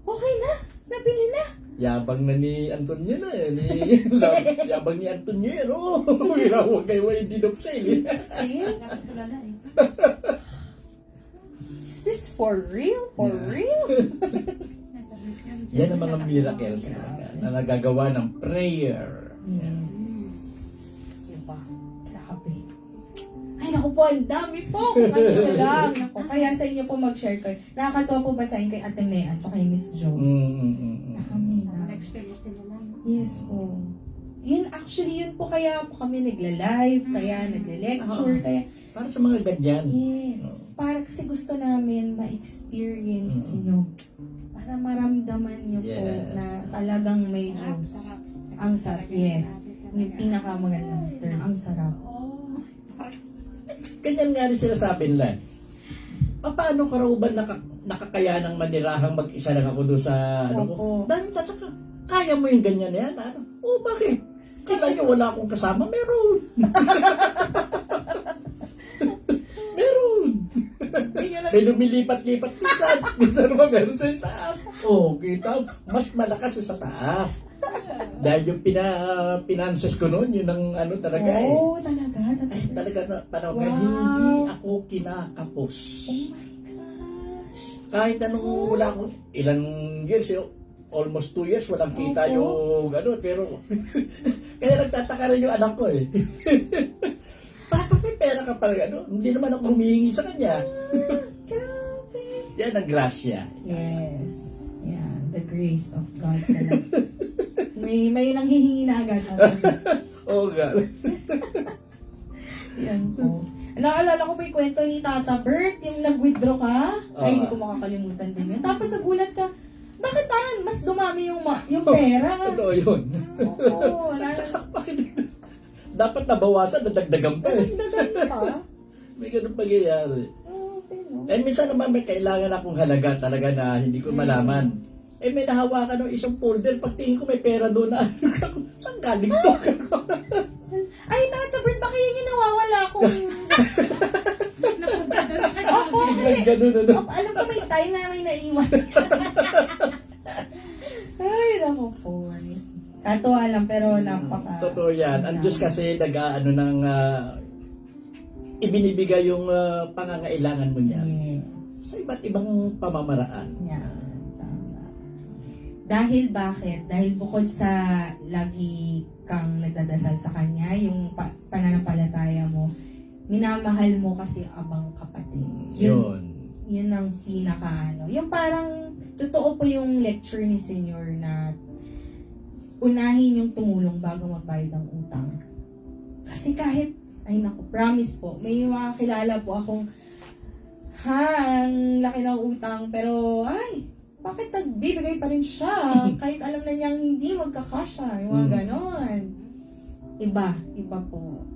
okay na, nabili na. Yabang na ni Antonio na eh. Yabang ni Antonio yan, oh. Huwag kayo hindi of sale. See? Dapat tulala eh. Is this for real? For Yeah. real? Nasa Christian. Yan ang mga miracles talaga na nagagawa ng prayer. Yes. Diba? Grabe. Ay, naku po, ang dami po. Kung ano na lang. Naku, kaya sa inyo po mag-share kayo. Nakakatawa po ba sa inyo kay Ate Mea at kay Miss Jones? Dami na. Experience din nila. Yes po. Yun, actually, yun po kaya po kami nagla-live, kaya nagle-lecture, kaya... Para sa mga ganyan. Yes. Para kasi gusto namin ma-experience nyo. Para maramdaman nyo po Yes. na talagang may Diyos. Ang sarap. Yes. Yung pinakamagandang term. Ang sarap. Oh. Ganyan nga rin sila sabi nila. Paano ka raw ba nakakayanang manirahang mag-isa lang ako doon sa ano ko? Opo. Dahil tataka, kaya mo yung ganyan na yan? Ano? Oh, bakit? Kala nyo wala akong kasama? Meron. Meron. May lumilipat-lipat minsan. Minsan naman meron sa taas. Oh, kita, mas malakas yung sa taas. Dahil yung finances ko noon, yun ang ano talaga eh. Oo, talaga. Ay, talaga na, parang Wow. hindi ako kinakapos. Oh my gosh. Kahit anong wala ako, ilang years, almost 2 years, walang kita Opo. yung ano, pero kaya nagtataka rin yung anak ko eh. Bakit may pera ka pa rin, ano? Hindi naman ako humihingi sa kanya. Grabe. Yan ang grasya. Yes. Yeah, the grace of God talaga. may nanghihingi na agad. Oo nga. Yan po. Naalala ko pa yung kwento ni Tata Bert, yung nag-withdraw ka. Ay, hindi ko makakalimutan din yun. Tapos nagulat ka, bakit parang mas dumami yung pera? Totoo yun. Oo, Dapat nabawasan, nadagdagan pa eh. nagdagan pa. May ganun pangyayari. Oo, pero... Eh, minsan naman may kailangan akong halaga talaga na hindi ko malaman. Eh, may nahawakan ng isang folder. Pagtingin ko may pera doon na. Saan galing to? Ay, Tata Bert, baka yun yung nawawala kung... Napunta doon sa Opo, kasi... Ganun, ano. Alam ko may time na may naiwan. Ay, naku po. Katuwa lang, pero napaka... Totoo yan. Ang Diyos kasi nag-ano ng ibinibigay yung pangangailangan mo niya. Yes. sa iba't ibang pamamaraan. Yan, tama. Dahil bakit? Dahil bukod sa lagi kang nagdadasal sa Kanya, yung pananampalataya mo, minamahal mo kasi abang kapatid. Yun ang pinaka ano. Yung parang, totoo po yung lecture ni Senyor na unahin yung tumulong bago magbayad ng utang. Kasi kahit, ay naku, promise po, may mga kilala po akong, ang laki ng utang, pero, ay, bakit nagbibigay pa rin siya? Kahit alam na niyang hindi magkakasya, yung mga ganon. Iba po.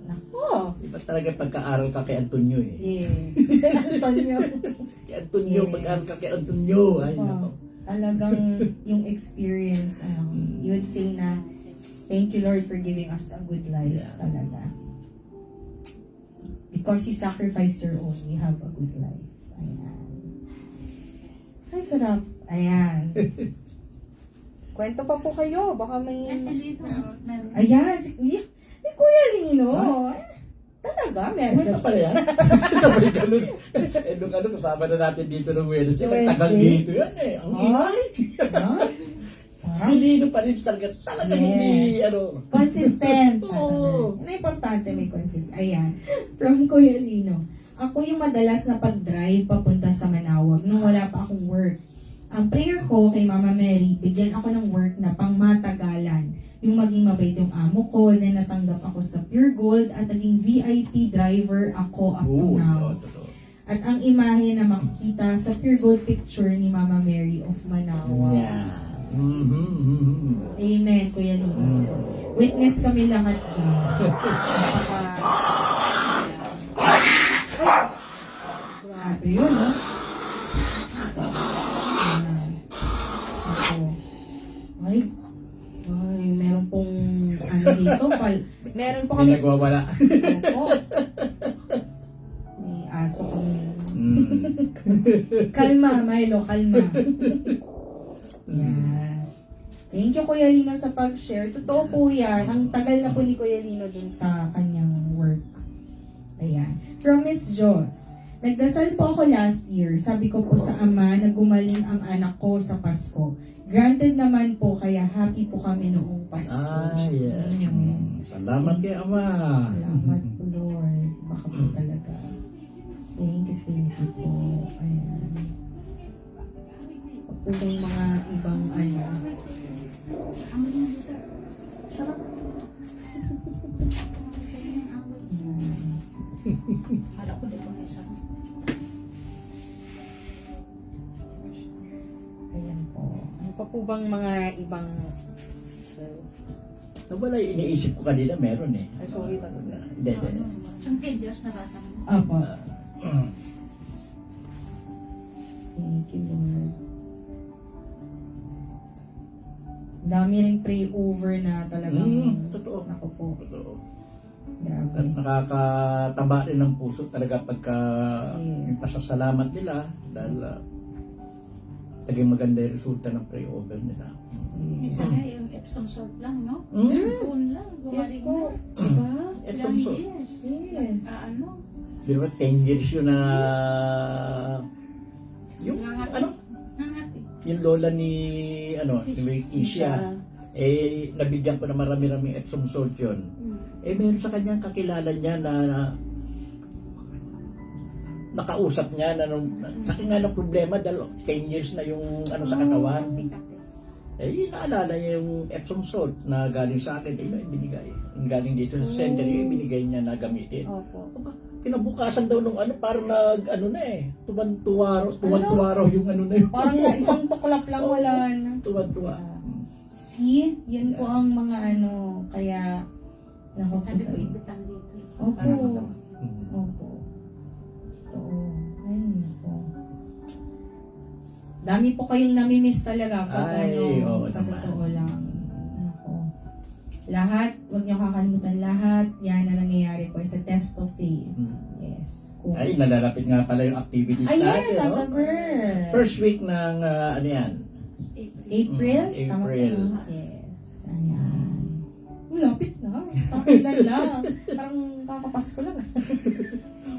Nako. Iba talaga pagka-aral ka kay Antonio eh. Yeah. Antonio. Kay Antonio, Yes. pag-aral ka kay Antonio. Ay, Wow. nako. Talagang yung experience, you would say na, thank you Lord for giving us a good life. Yeah. Talaga. Because you sacrificed your own, we have a good life. Ayan. Ay, sarap. Ayan. Kwento pa po kayo. Baka may... Kasi Lito, meron. Ayan. Si Kuya Lino. Ay, talaga, meron. Kwenta pala yan. Sabay ganun. Eh, nung ano, kasama na natin dito ng Wednesday. Nagtagal dito yan eh. Ang ingay. Si Lino pa rin talaga hindi, ano. Consistent. Oo. Ano importante may consistent. Ayan. From Kuya Lino. Ako yung madalas na pag-drive papunta sa Manawag nung wala pa akong work. Ang prayer ko kay Mama Mary, bigyan ako ng work na pangmatagalan. Yung maging mabait yung amo ko, then natanggap ako sa Pure Gold at naging VIP driver ako up to now. Totoo. At ang imahe na makikita sa Pure Gold picture ni Mama Mary of Manawag. Yeah. Amen, Kuya Lino. Witness kami lahat dyan. Grabe yun, no? Ay, meron pong ano dito, meron po Hindi kami, nagwawala. opo. May aso kami. Mm. Kalma, Milo, kalma. Yan. Thank you, Kuya Lino, sa pag-share. Totoo po yan. Ang tagal na po ni Kuya Lino dun sa kanyang work. Ayan. From Miss Joss. Nagdasal po ako last year. Sabi ko po sa Ama na gumaling ang anak ko sa Pasko. Granted naman po, kaya happy po kami noong Pasko. Yes. Amen. Salamat kay Ama. Salamat po, Lord. Baka po talaga. Thank you po. Ayan. Kapag yung mga ibang ano. Sarap. Ayan. Kala ko di ko may sarap. Ayan po. Ano pa po bang mga ibang... Nawala yung iniisip ko kanina, meron eh. Ay, sorry, tatlo na. Hindi. Yung kay Diyos nabasa mo. Apo. Thank you, Lord. Dami ring pray over na talagang... Totoo. Ako po. Totoo. Grabe. At nakakataba rin ng puso talaga pagka Yes. yung pasasalamat nila dahil naging maganda yung resulta ng pray over nila. Isa nga yung Epsom salt lang, no? Mm. Tuon lang, Yes gumaling po. na. Diba? Epsom Ilang salt. years. Yes. Ano? Di ba 10 years yun na yung Nangati. ano Nangati. yung lola ni ni May Kisha nabigyan ko na marami-raming Epsom salt yun. Meron sa kanyang kakilala niya na nakausap niya na nung laki nga ng problema dahil 10 years na yung sa katawan. Naalala niya yung Epsom salt na galing sa akin, binigay. Yung galing dito sa center, binigay niya na gamitin. Opo. Kinabukasan daw nung parang tuwan-tuwa raw yung na yun. Parang na isang tuklap lang wala na. Tuwan-tuwa. See, yan po ang mga kaya Sabi ko, ibitan dito. Opo. Parang Opo. Oo. Ay, nako. Dami po kayong namimiss talaga pag oo sa naman. totoo lang. Nako. Lahat, huwag niyo kakalimutan lahat. Yan na nangyayari po sa test of faith. Yes. Kung... Ay, nalalapit nga pala yung activities Ay, natin. yes, no? October. First week ng April? April. Tama po, April. no? Yes. Ayan. Malapit na. Kakilan lang. Parang kakapasko lang.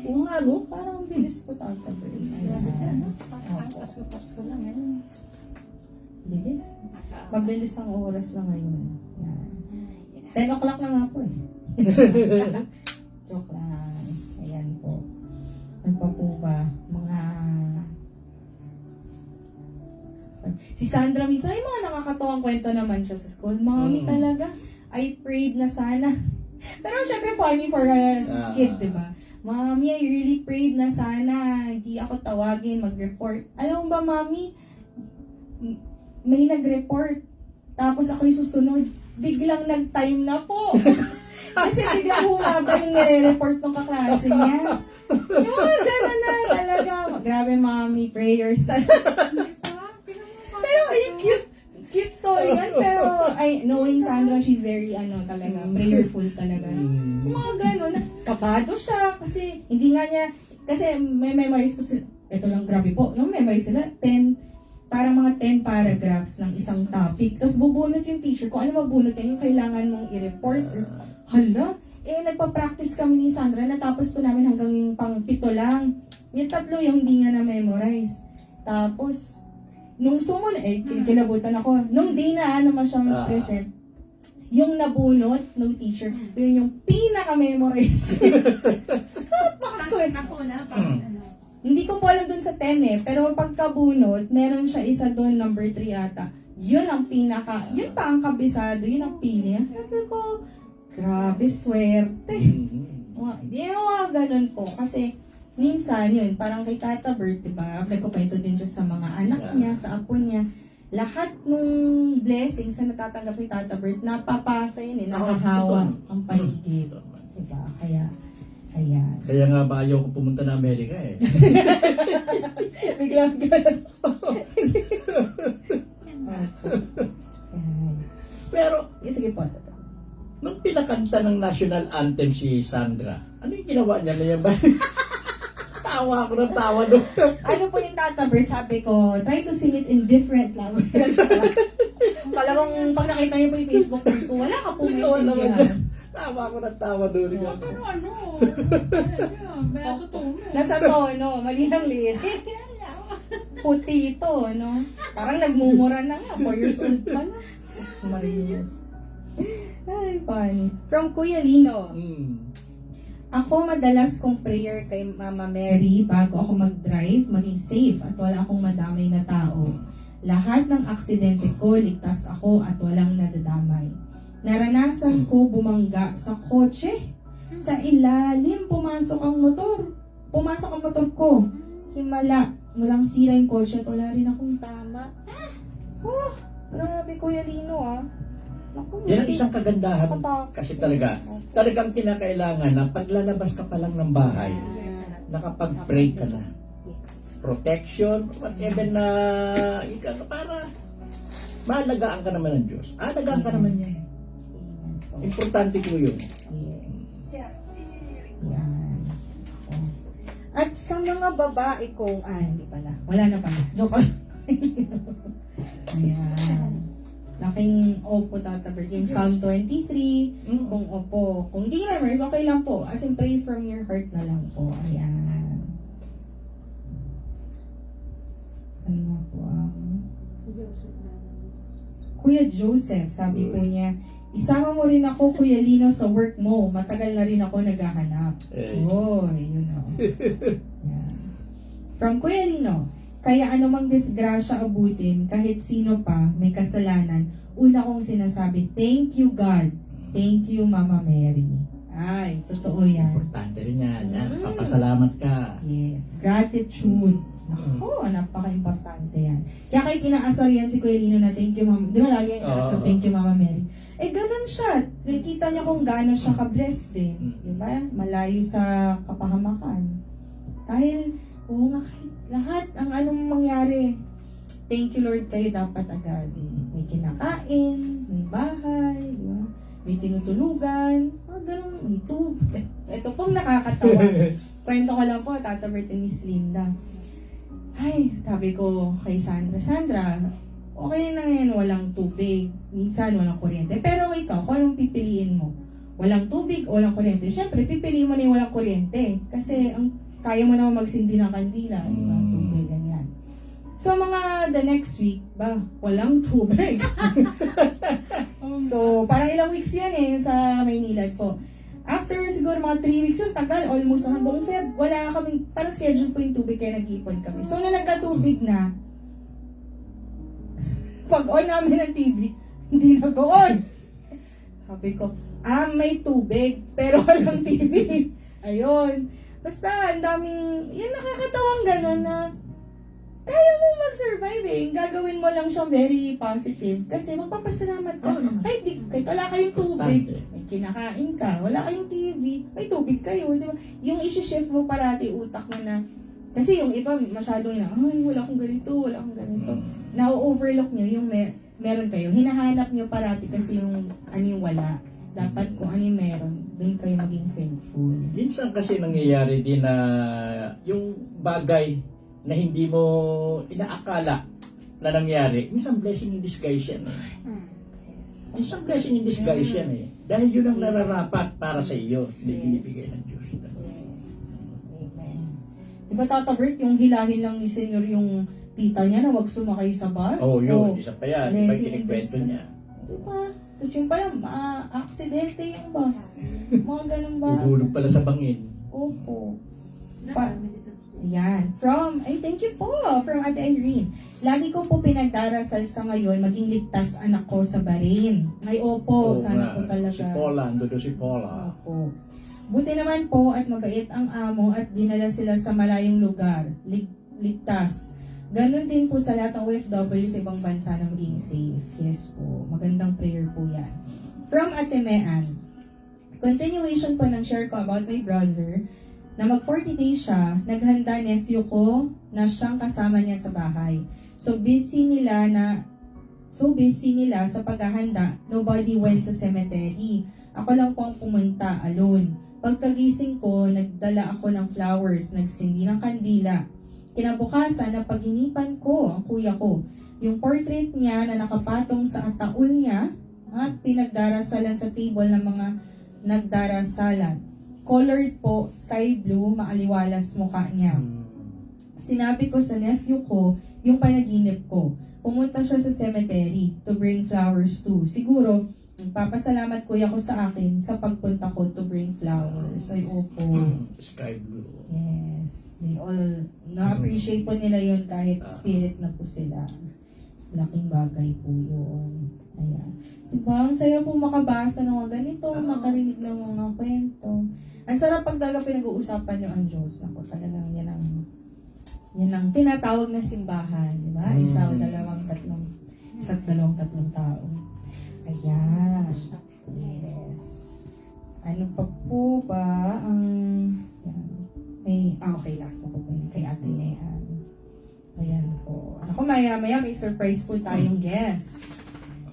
Oo nga, no? Parang bilis po Tata Bert. Grabe ka, Ayan. no? Pasko lang yan. Bilis. Mabilis ang oras lang ngayon. Yan. 10 o'clock na nga po eh. Joke lang. Ayan po. Ano pa po ba? Si Sandra minsan, ay mga nakakatawang kwento naman siya sa school. Mami talaga, I prayed na sana. Pero syempre funny for a kid, di ba? Mami, I really prayed na sana. Hindi ako tawagin, mag-report. Alam mo ba, Mami, may nag-report. Tapos ako'y susunod. Biglang nag-time na po. Kasi biglang humaba yung nire-report ng kaklase niya. Yung mga gano'n na talaga. Grabe, Mami, prayers talaga. Pero ay cute story yan. Pero knowing Sandra, she's very talaga, prayerful talaga. Yung mga gano'n, kabado siya kasi hindi nga niya, kasi may memories po sila. Ito lang, grabe po. Yung memories sila, parang mga 10 paragraphs ng isang topic. Tapos bubunot yung teacher. Kung ano mabunot yan, yung kailangan mong i-report. Or, hala, nagpa-practice kami ni Sandra. Natapos po namin hanggang yung pang-7 lang. Yung 3 yung hindi nga na-memorize. Tapos, nung sumunod, kinabutan ako. Nung day na naman siyang present, yung nabunot ng teacher, yun yung pinaka-memorize. Napakaswerte. Ako na, parang ano. Hindi ko po alam dun sa 10 pero pagkabunot, meron siya isa dun, number 3 ata. Yun ang yun pa ang kabisado, yun ang pili. Sabi ko, grabe, swerte. Yung mga ganun po, kasi minsan yun, parang kay Tata Bert, diba? Nagkukwento din siya sa mga anak niya, sa apo niya. Lahat nung blessings na natatanggap ni Tata Bert, napapasa yun nakahawa ang paligid. Diba? Kaya, ayan. Kaya nga ba ayaw ko pumunta na Amerika eh. Biglang ganun. Pero, Sige po, Tata. nung pinakanta ng national anthem si Sandra, ano yung ginawa niya na yan ba? Tawa ako ng tawa doon. Ano po yung Tata Bert? Sabi ko, try to sing it in different language. Palawang pag nakita niyo po yung Facebook post ko, wala ka po maintindihan. Tawa ako ng tawa doon. Pero ano, beso tono. Nasa tono, mali ng lyric. Puti ito, no? Parang nagmumura na nga, 4 years old pa na. Sus Marius. Ay, funny. From Kuya Lino. Ako madalas kong prayer kay Mama Mary bago ako mag-drive, maging safe at wala akong madamay na tao. Lahat ng aksidente ko, ligtas ako at walang nadadamay. Naranasan ko bumangga sa kotse. Sa ilalim, pumasok ang motor. Pumasok ang motor ko. Himala. Walang sira yung kotse at wala rin akong tama. Oh, grabe Kuya Lino Naku, Yan ang isang kagandahan. Nakatakot. Kasi talagang kinakailangan na paglalabas ka pa lang ng bahay, nakapag-pray ka na. Protection, whatever na para maalagaan ka naman ng Diyos. Alagaan ka naman niya. Importante po yun. Yes. Yan. At sa mga babae kong, hindi pala. Wala na pala. Joke lang. Ayan. Laking opo, Tata Bert. Yung Psalm 23, kung opo. Kung hindi memories, okay lang po. As in, pray from your heart na lang po. Ayan. Saan nga po Kuya Joseph, sabi po niya, isama mo rin ako, Kuya Lino, sa work mo. Matagal na rin ako naghahanap. Yun Yan. From Kuya Lino, kaya anumang disgrasya abutin, kahit sino pa may kasalanan, una kong sinasabi, thank you God, thank you Mama Mary. Ay, totoo yan. Importante rin yan. Papasalamat ka. Yes, gratitude. Naku, napaka-importante yan. Kaya kayo kinaasar yan si Kuya Lino na thank you Mama. Di ba lagi yung thank you Mama Mary? Ganun siya. Nakikita niya kung gaano siya ka-blessed din. Di ba? Malayo sa kapahamakan. Dahil, kahit lahat ang anong mangyari, thank you Lord kayo dapat agad. May kinakain, may bahay, di ba? May tinutulugan, ganun, may tube. Ito pong nakakatawa. Kwento ko lang po, Tata Bert and Miss Linda. Ay, sabi ko kay Sandra, okay na yan, walang tubig. Minsan, walang kuryente. Pero ikaw, kung anong pipiliin mo? Walang tubig o walang kuryente? Siyempre, pipiliin mo na yung walang kuryente. Kasi, kaya mo naman magsindi ng kandila. Tubig, ganyan. So, the next week, walang tubig. So, parang ilang weeks yan sa Maynila po. After siguro mga 3 weeks yun, tagal, almost ang buong Feb, wala na kami, parang schedule po yung tubig kaya nag-iipon kami. So, na nagka-tubig na, pag-on namin ng TV, hindi nag-on. Sabi ko, may tubig, pero walang TV. Ayun. Basta, ang daming, yun nakakatawang gano'n na, kaya mo mag-survive gagawin mo lang siyang very positive kasi magpapasalamat ka. Kahit wala kayong tubig, may kinakain ka, wala kayong TV, may tubig kayo, di ba? Yung isi-shift mo parati utak mo na, kasi yung iba masyadong wala akong ganito, wala akong ganito. Na-overlook nyo yung meron kayo. Hinahanap nyo parati kasi yung yung wala. Dapat kung ano yung meron, dun kayo maging thankful. Minsan kasi nangyayari din na yung bagay na hindi mo inaakala na nangyari, minsan blessing in disguise yan Minsan blessing in disguise yan Dahil yun ang nararapat para sa iyo, hindi binibigay ng Diyos. Amen. Diba Tata Bert, yung hilahin lang ni Senyor yung tita niya na wag sumakay sa bus? Yun, isa pa yan. Diba Blessing in kinikwento disguise. niya? Diba? Tapos yung pala, aksidente yung bus. Mga ganun ba? Uhulog pala sa bangin. Opo. Marami dito. Ayan. Thank you po, from Ate Irene. Lagi ko po pinagdarasal sa ngayon, maging ligtas anak ko sa Bahrain. Ay, opo, sana po talaga. Si Paula, ando si Paula. Opo. Buti naman po at mabait ang amo at dinala sila sa malayong lugar. Ligtas. Ganon din po sa lahat ng OFW sa ibang bansa na maging safe. Yes po. Magandang prayer po yan. From Ate Mean. Continuation po ng share ko about my brother na mag 40 days siya, naghanda nephew ko na siyang kasama niya sa bahay. So busy nila sa paghahanda, nobody went sa cemetery. Ako lang po ang pumunta alone. Pagkagising ko, nagdala ako ng flowers, nagsindi ng kandila. Kinabukasan, napaginipan ko ang kuya ko. Yung portrait niya na nakapatong sa ataul niya at pinagdarasalan sa table ng mga nagdarasalan. Colored po, sky blue, maaliwalas mukha niya. Sinabi ko sa nephew ko yung panaginip ko. Pumunta siya sa cemetery to bring flowers too. Siguro, papasalamat kuya ko sa akin sa pagpunta ko to bring flowers. Ay, opo. Sky blue. Yes. They all, na-appreciate po nila yun kahit spirit na po sila. Laking bagay po yun. Ayan. Diba? Ang saya po makabasa ng mga ganito, makarinig ng mga kwento. Ang sarap pag talaga pinag-uusapan nyo ang Diyos. Ako talagang yan ang tinatawag na simbahan. Diba? Isa't dalawang tatlong tao. Ayan. Yes. Ano pa po ba ang... okay, last na po po yun kay Ate Nehan. Ayan po. Ako, maya may surprise po tayong guest.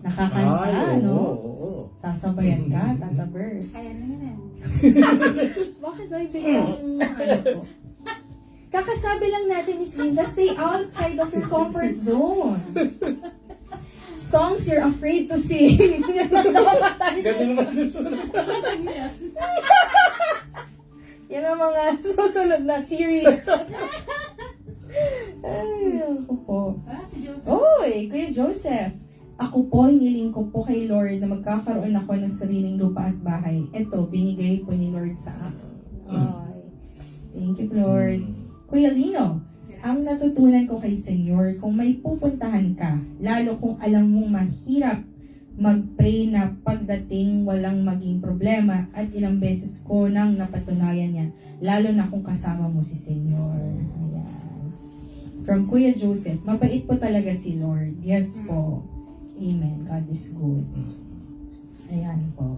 Nakakanta, no? Oo. Sasabayan ka, Tata Bert. Kaya na yan. Bakit ba biglang po? Kakasabi lang natin, Miss Linda, stay outside of your comfort zone. Songs you're afraid to sing. Ganun naman susunod. Yan ang mga susunod na series. Ay, ako po. Si Joseph. Oy, Kuya Joseph. Ako po, hiniling ko po kay Lord na magkakaroon ako ng sariling lupa at bahay. Ito, binigay po ni Lord sa akin. Ay, thank you, Lord. Kuya Lino, ang natutunan ko kay Senyor, kung may pupuntahan ka, lalo kung alam mong mahirap mag-pray na pagdating walang maging problema at ilang beses ko nang napatunayan yan, lalo na kung kasama mo si Senyor. Ayan. From Kuya Joseph, mabait po talaga si Lord. Yes po. Amen. God is good. Ayan po.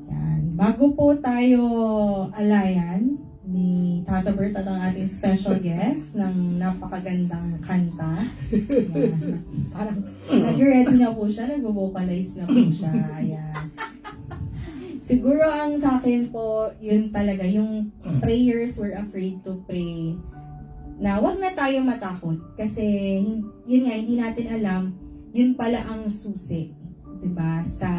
Ayan. Bago po tayo alayan ni Tata Bert at ang ating special guest ng napakagandang kanta. Ayan. Parang nag-ready na po siya, nag-vocalize na po siya. Ayan. Siguro ang sa akin po, yun talaga, yung prayers we're afraid to pray na wag na tayo matakot kasi yun nga, hindi natin alam, yun pala ang susi, 'di ba, sa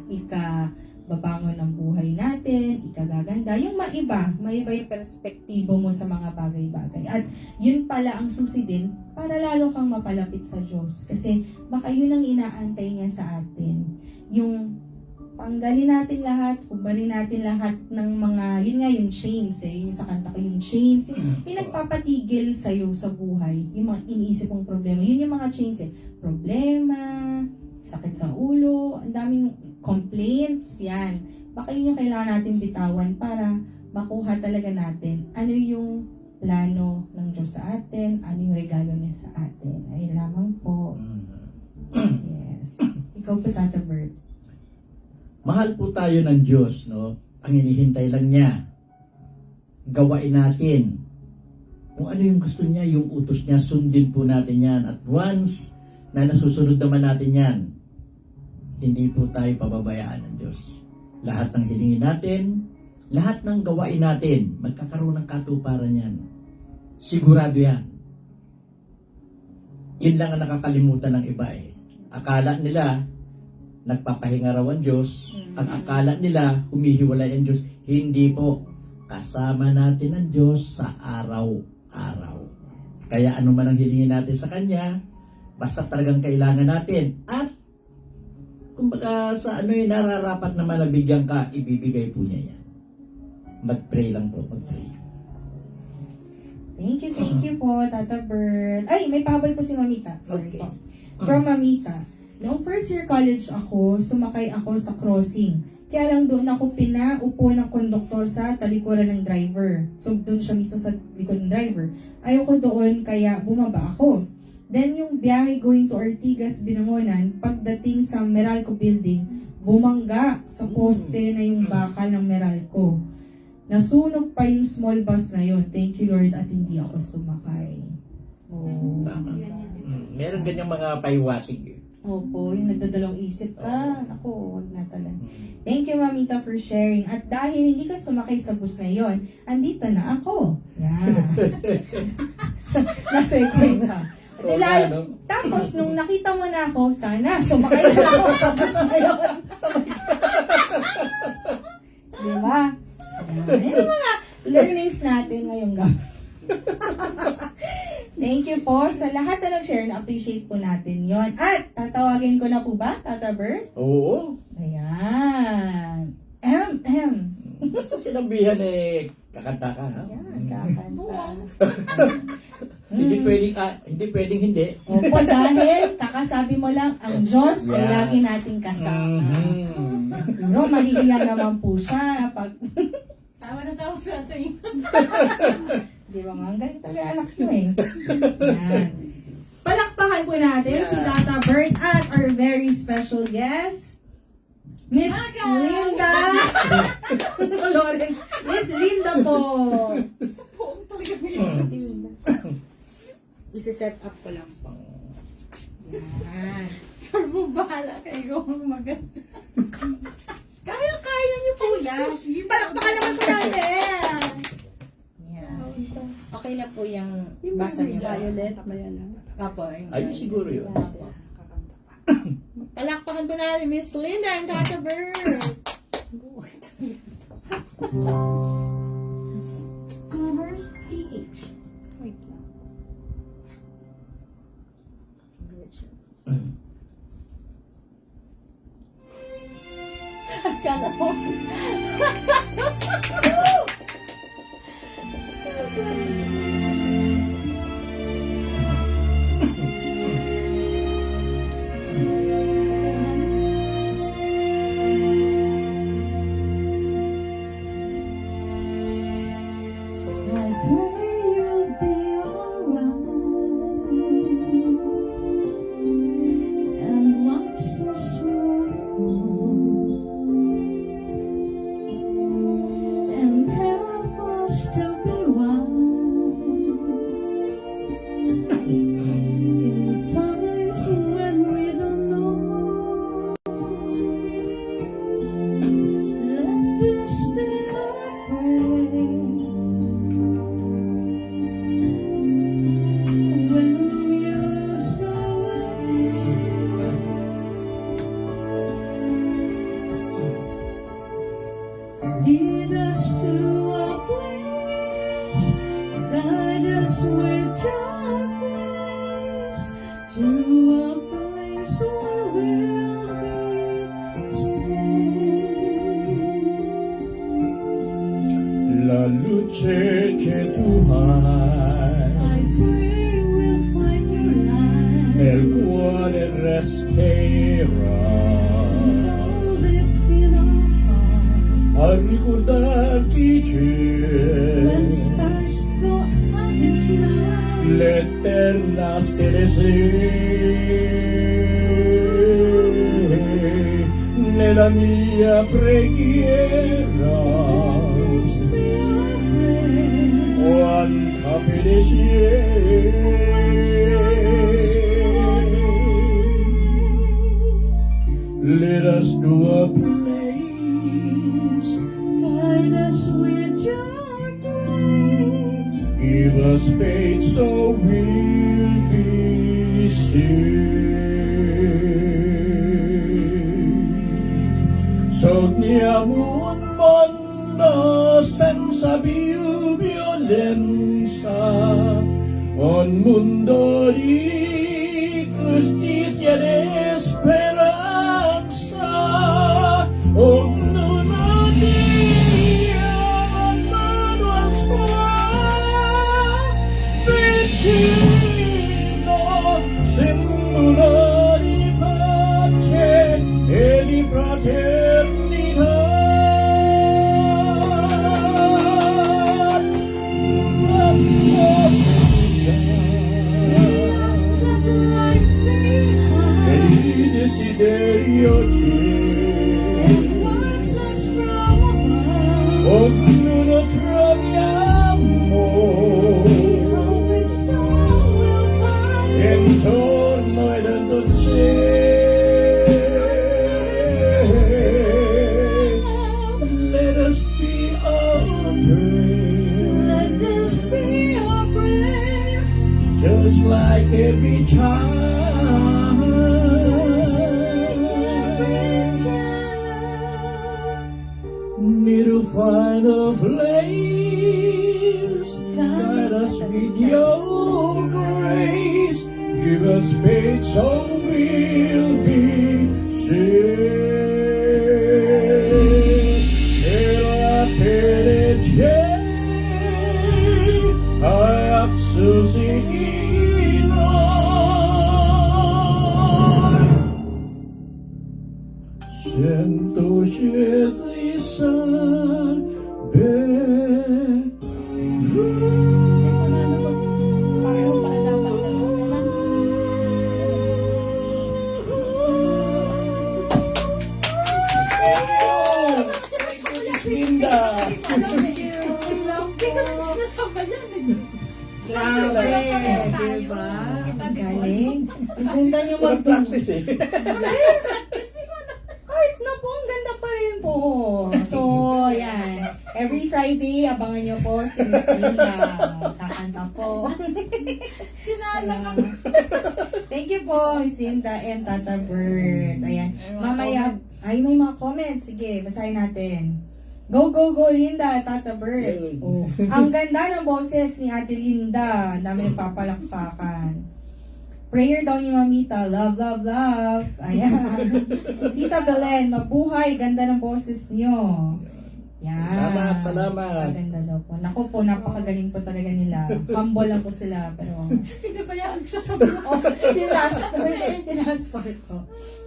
ikababangon ng buhay natin, ikagaganda, yung maiba yung perspektibo mo sa mga bagay-bagay. At yun pala ang susi din para lalo kang mapalapit sa Diyos. Kasi baka yun ang inaantay niya sa atin. Yung tanggalin natin lahat, kubarin natin lahat ng mga, yun nga yung chains yun sa kanta ko, yung chains, yung nagpapatigil sa'yo sa buhay, yung mga iniisip mong problema, yun yung mga chains problema, sakit sa ulo, ang daming complaints, yan. Baka yun yung kailangan natin bitawan para makuha talaga natin ano yung plano ng Diyos sa atin, ano yung regalo niya sa atin. Ay lamang po. Yes. Ikaw po, Tata Bert. Mahal po tayo ng Diyos, no? Ang hinihintay lang niya, gawain natin. Kung ano yung gusto niya, yung utos niya, sundin po natin yan. At once na nasusunod naman natin yan, hindi po tayo pababayaan ng Diyos. Lahat ng hilingin natin, lahat ng gawain natin, magkakaroon ng katuparan yan. Sigurado yan. Yun lang ang nakakalimutan ng iba eh. Akala nila, nagpapahinga raw ang Diyos. Ang akala nila, humihiwalay ang Diyos. Hindi po. Kasama natin ang Diyos sa araw-araw. Kaya ano man ang hilingin natin sa Kanya, basta talagang kailangan natin. At, kumbaga sa ano yung nararapat naman na bigyan ka, ibibigay po niya yan. Mag-pray lang po, mag-pray. Thank you po, Tata Bert. Ay, may pahabol po si Mamita. Sorry Okay. po. From Mamita. Noong first year college ako, sumakay ako sa crossing. Kaya lang doon ako pinaupo ng konduktor sa talikuran ng driver. So doon siya mismo sa likod ng driver. Ayoko doon kaya bumaba ako. Then yung biyahe going to Ortigas, Binangonan, pagdating sa Meralco building, bumangga sa poste na yung bakal ng Meralco. Nasunog pa yung small bus na yun. Thank you Lord at hindi ako sumakay. Oh. Tama. Meron ganyang mga paiwatig eh. Opo, yung nagdadalawang isip ka. Ako, wag na talaga. Thank you, Mamita, for sharing. At dahil hindi ka sumakay sa bus ngayon, andito na ako. Yan. Nasa-equate ka. At lalo, tapos, nung nakita mo na ako, sana, sumakay na ako sa bus ngayon. Di ba? Yung mga learnings natin ngayong gabi. Thank you po sa lahat na nag-share. Na-appreciate po natin yon. At tatawagin ko na po ba, Tata Bert? Oo. Ayan. Basta sinabihan eh, kakanta ka, ha? Ayan, kakanta. Hindi pwedeng hindi. Opo, dahil kakasabi mo lang, ang Diyos ay Yeah. lagi nating kasama. Mhm. Pero mahihiya naman po siya pag... Tawa na tawa sa atin. Di ba nga, ang galing talaga anak nyo eh. Yan. Palakpakan po natin si Tata Bert at our very special guest, Miss Linda. Lawrence. Miss Linda po. Oo, talaga Linda. Isi-set up ko lang po. Yan. Sure mo, bahala kayo kung maganda. Kaya niyo po yan. Palakpakan naman po natin. Yan. Okay na po yung basa niyo. Violet, ba yan? Apo. Ayun siguro yun. Palakpakan po natin Miss Linda and Tata Bert. Commerce PH. Wait lang. Akala ko. And help us to be one. noche que Tuhan I pray we'll find your light. nel cuore respira Hold it in our a heart. ricordarti When c'è stars go out this night. l'eterna stelle sei nella mia preghiera This be our prayer. quanta fede c'è. Let us to a place, Guide us with your grace. give us faith so we'll be saved. Sogniamo un mondo senza più violenza, un mondo di giustizia e speranza. Ognuno dia man mano al scuola, vicino, simbolo di pace e di fraternità. Must let life be E fun. il desiderio c'è, It warns us from above. ognuno troviamo Hope it's all we'll find. intorno e dentro c'è. Let us be our Let prayer, this be our prayer. just like every child. Need to find a place, guide us with your grace, give us faith so we'll be saved. E la fede c'è, hai susciti noi. Sento scesi salve. Pareho pala dapat naman. Linda! Hindi ko na sinasabayan eh. Grabe, Pareho tayo. diba? Kita Ang di ko. galing. Ang ganda niyo Walang mag- practice eh. Hindi ko na. Kahit na po, ang ganda pa rin po. So, yan. Every Friday, abangan niyo po si Miss Linda. Kakanta po. Sinalang ako. Thank you po, Miss Linda and Tata Bert. Ayan. Mamaya, ay may mga comments. Sige, basahin natin. Go, go, go, Linda, Tata Bert. Yun. Oh. Ang ganda ng boses ni Ate Linda. Ang dami ng papalakpakan. Prayer daw ni Mamita. Love, love, love. Ayan. Tita Belen, mabuhay. Ganda ng boses niyo. Yan. Salamat, salamat. Ang ganda daw po. Naku po, napakagaling po talaga nila. Humble lang po sila. Pero, Hindi ba yan ang sasabihin? oh, yung last part po.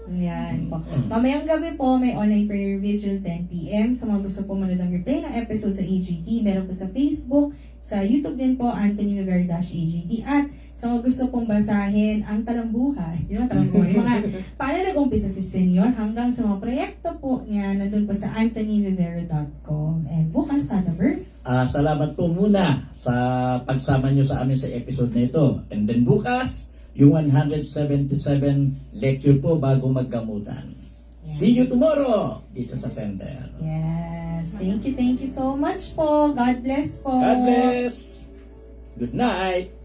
Ayan po. Mamayang gabi po, may online prayer vigil 10 p.m. Sa mga gusto po manood ng replay ng episode sa AGT, meron po sa Facebook, sa YouTube din po, Anthony Rivera-AGT. At sa mga gusto pong basahin ang talambuhay, yung mga talambuhay, yung mga paano nag-umpisa si Senyor hanggang sa mga proyekto po niya, nandun po sa anthonyrivera.com. And bukas, Tata Bert. Salamat po muna sa pagsama nyo sa amin sa episode na ito. And then bukas, yung 177 lecture po bago maggamutan. See you tomorrow dito sa center. Yes. Thank you so much po. God bless po. God bless. Good night.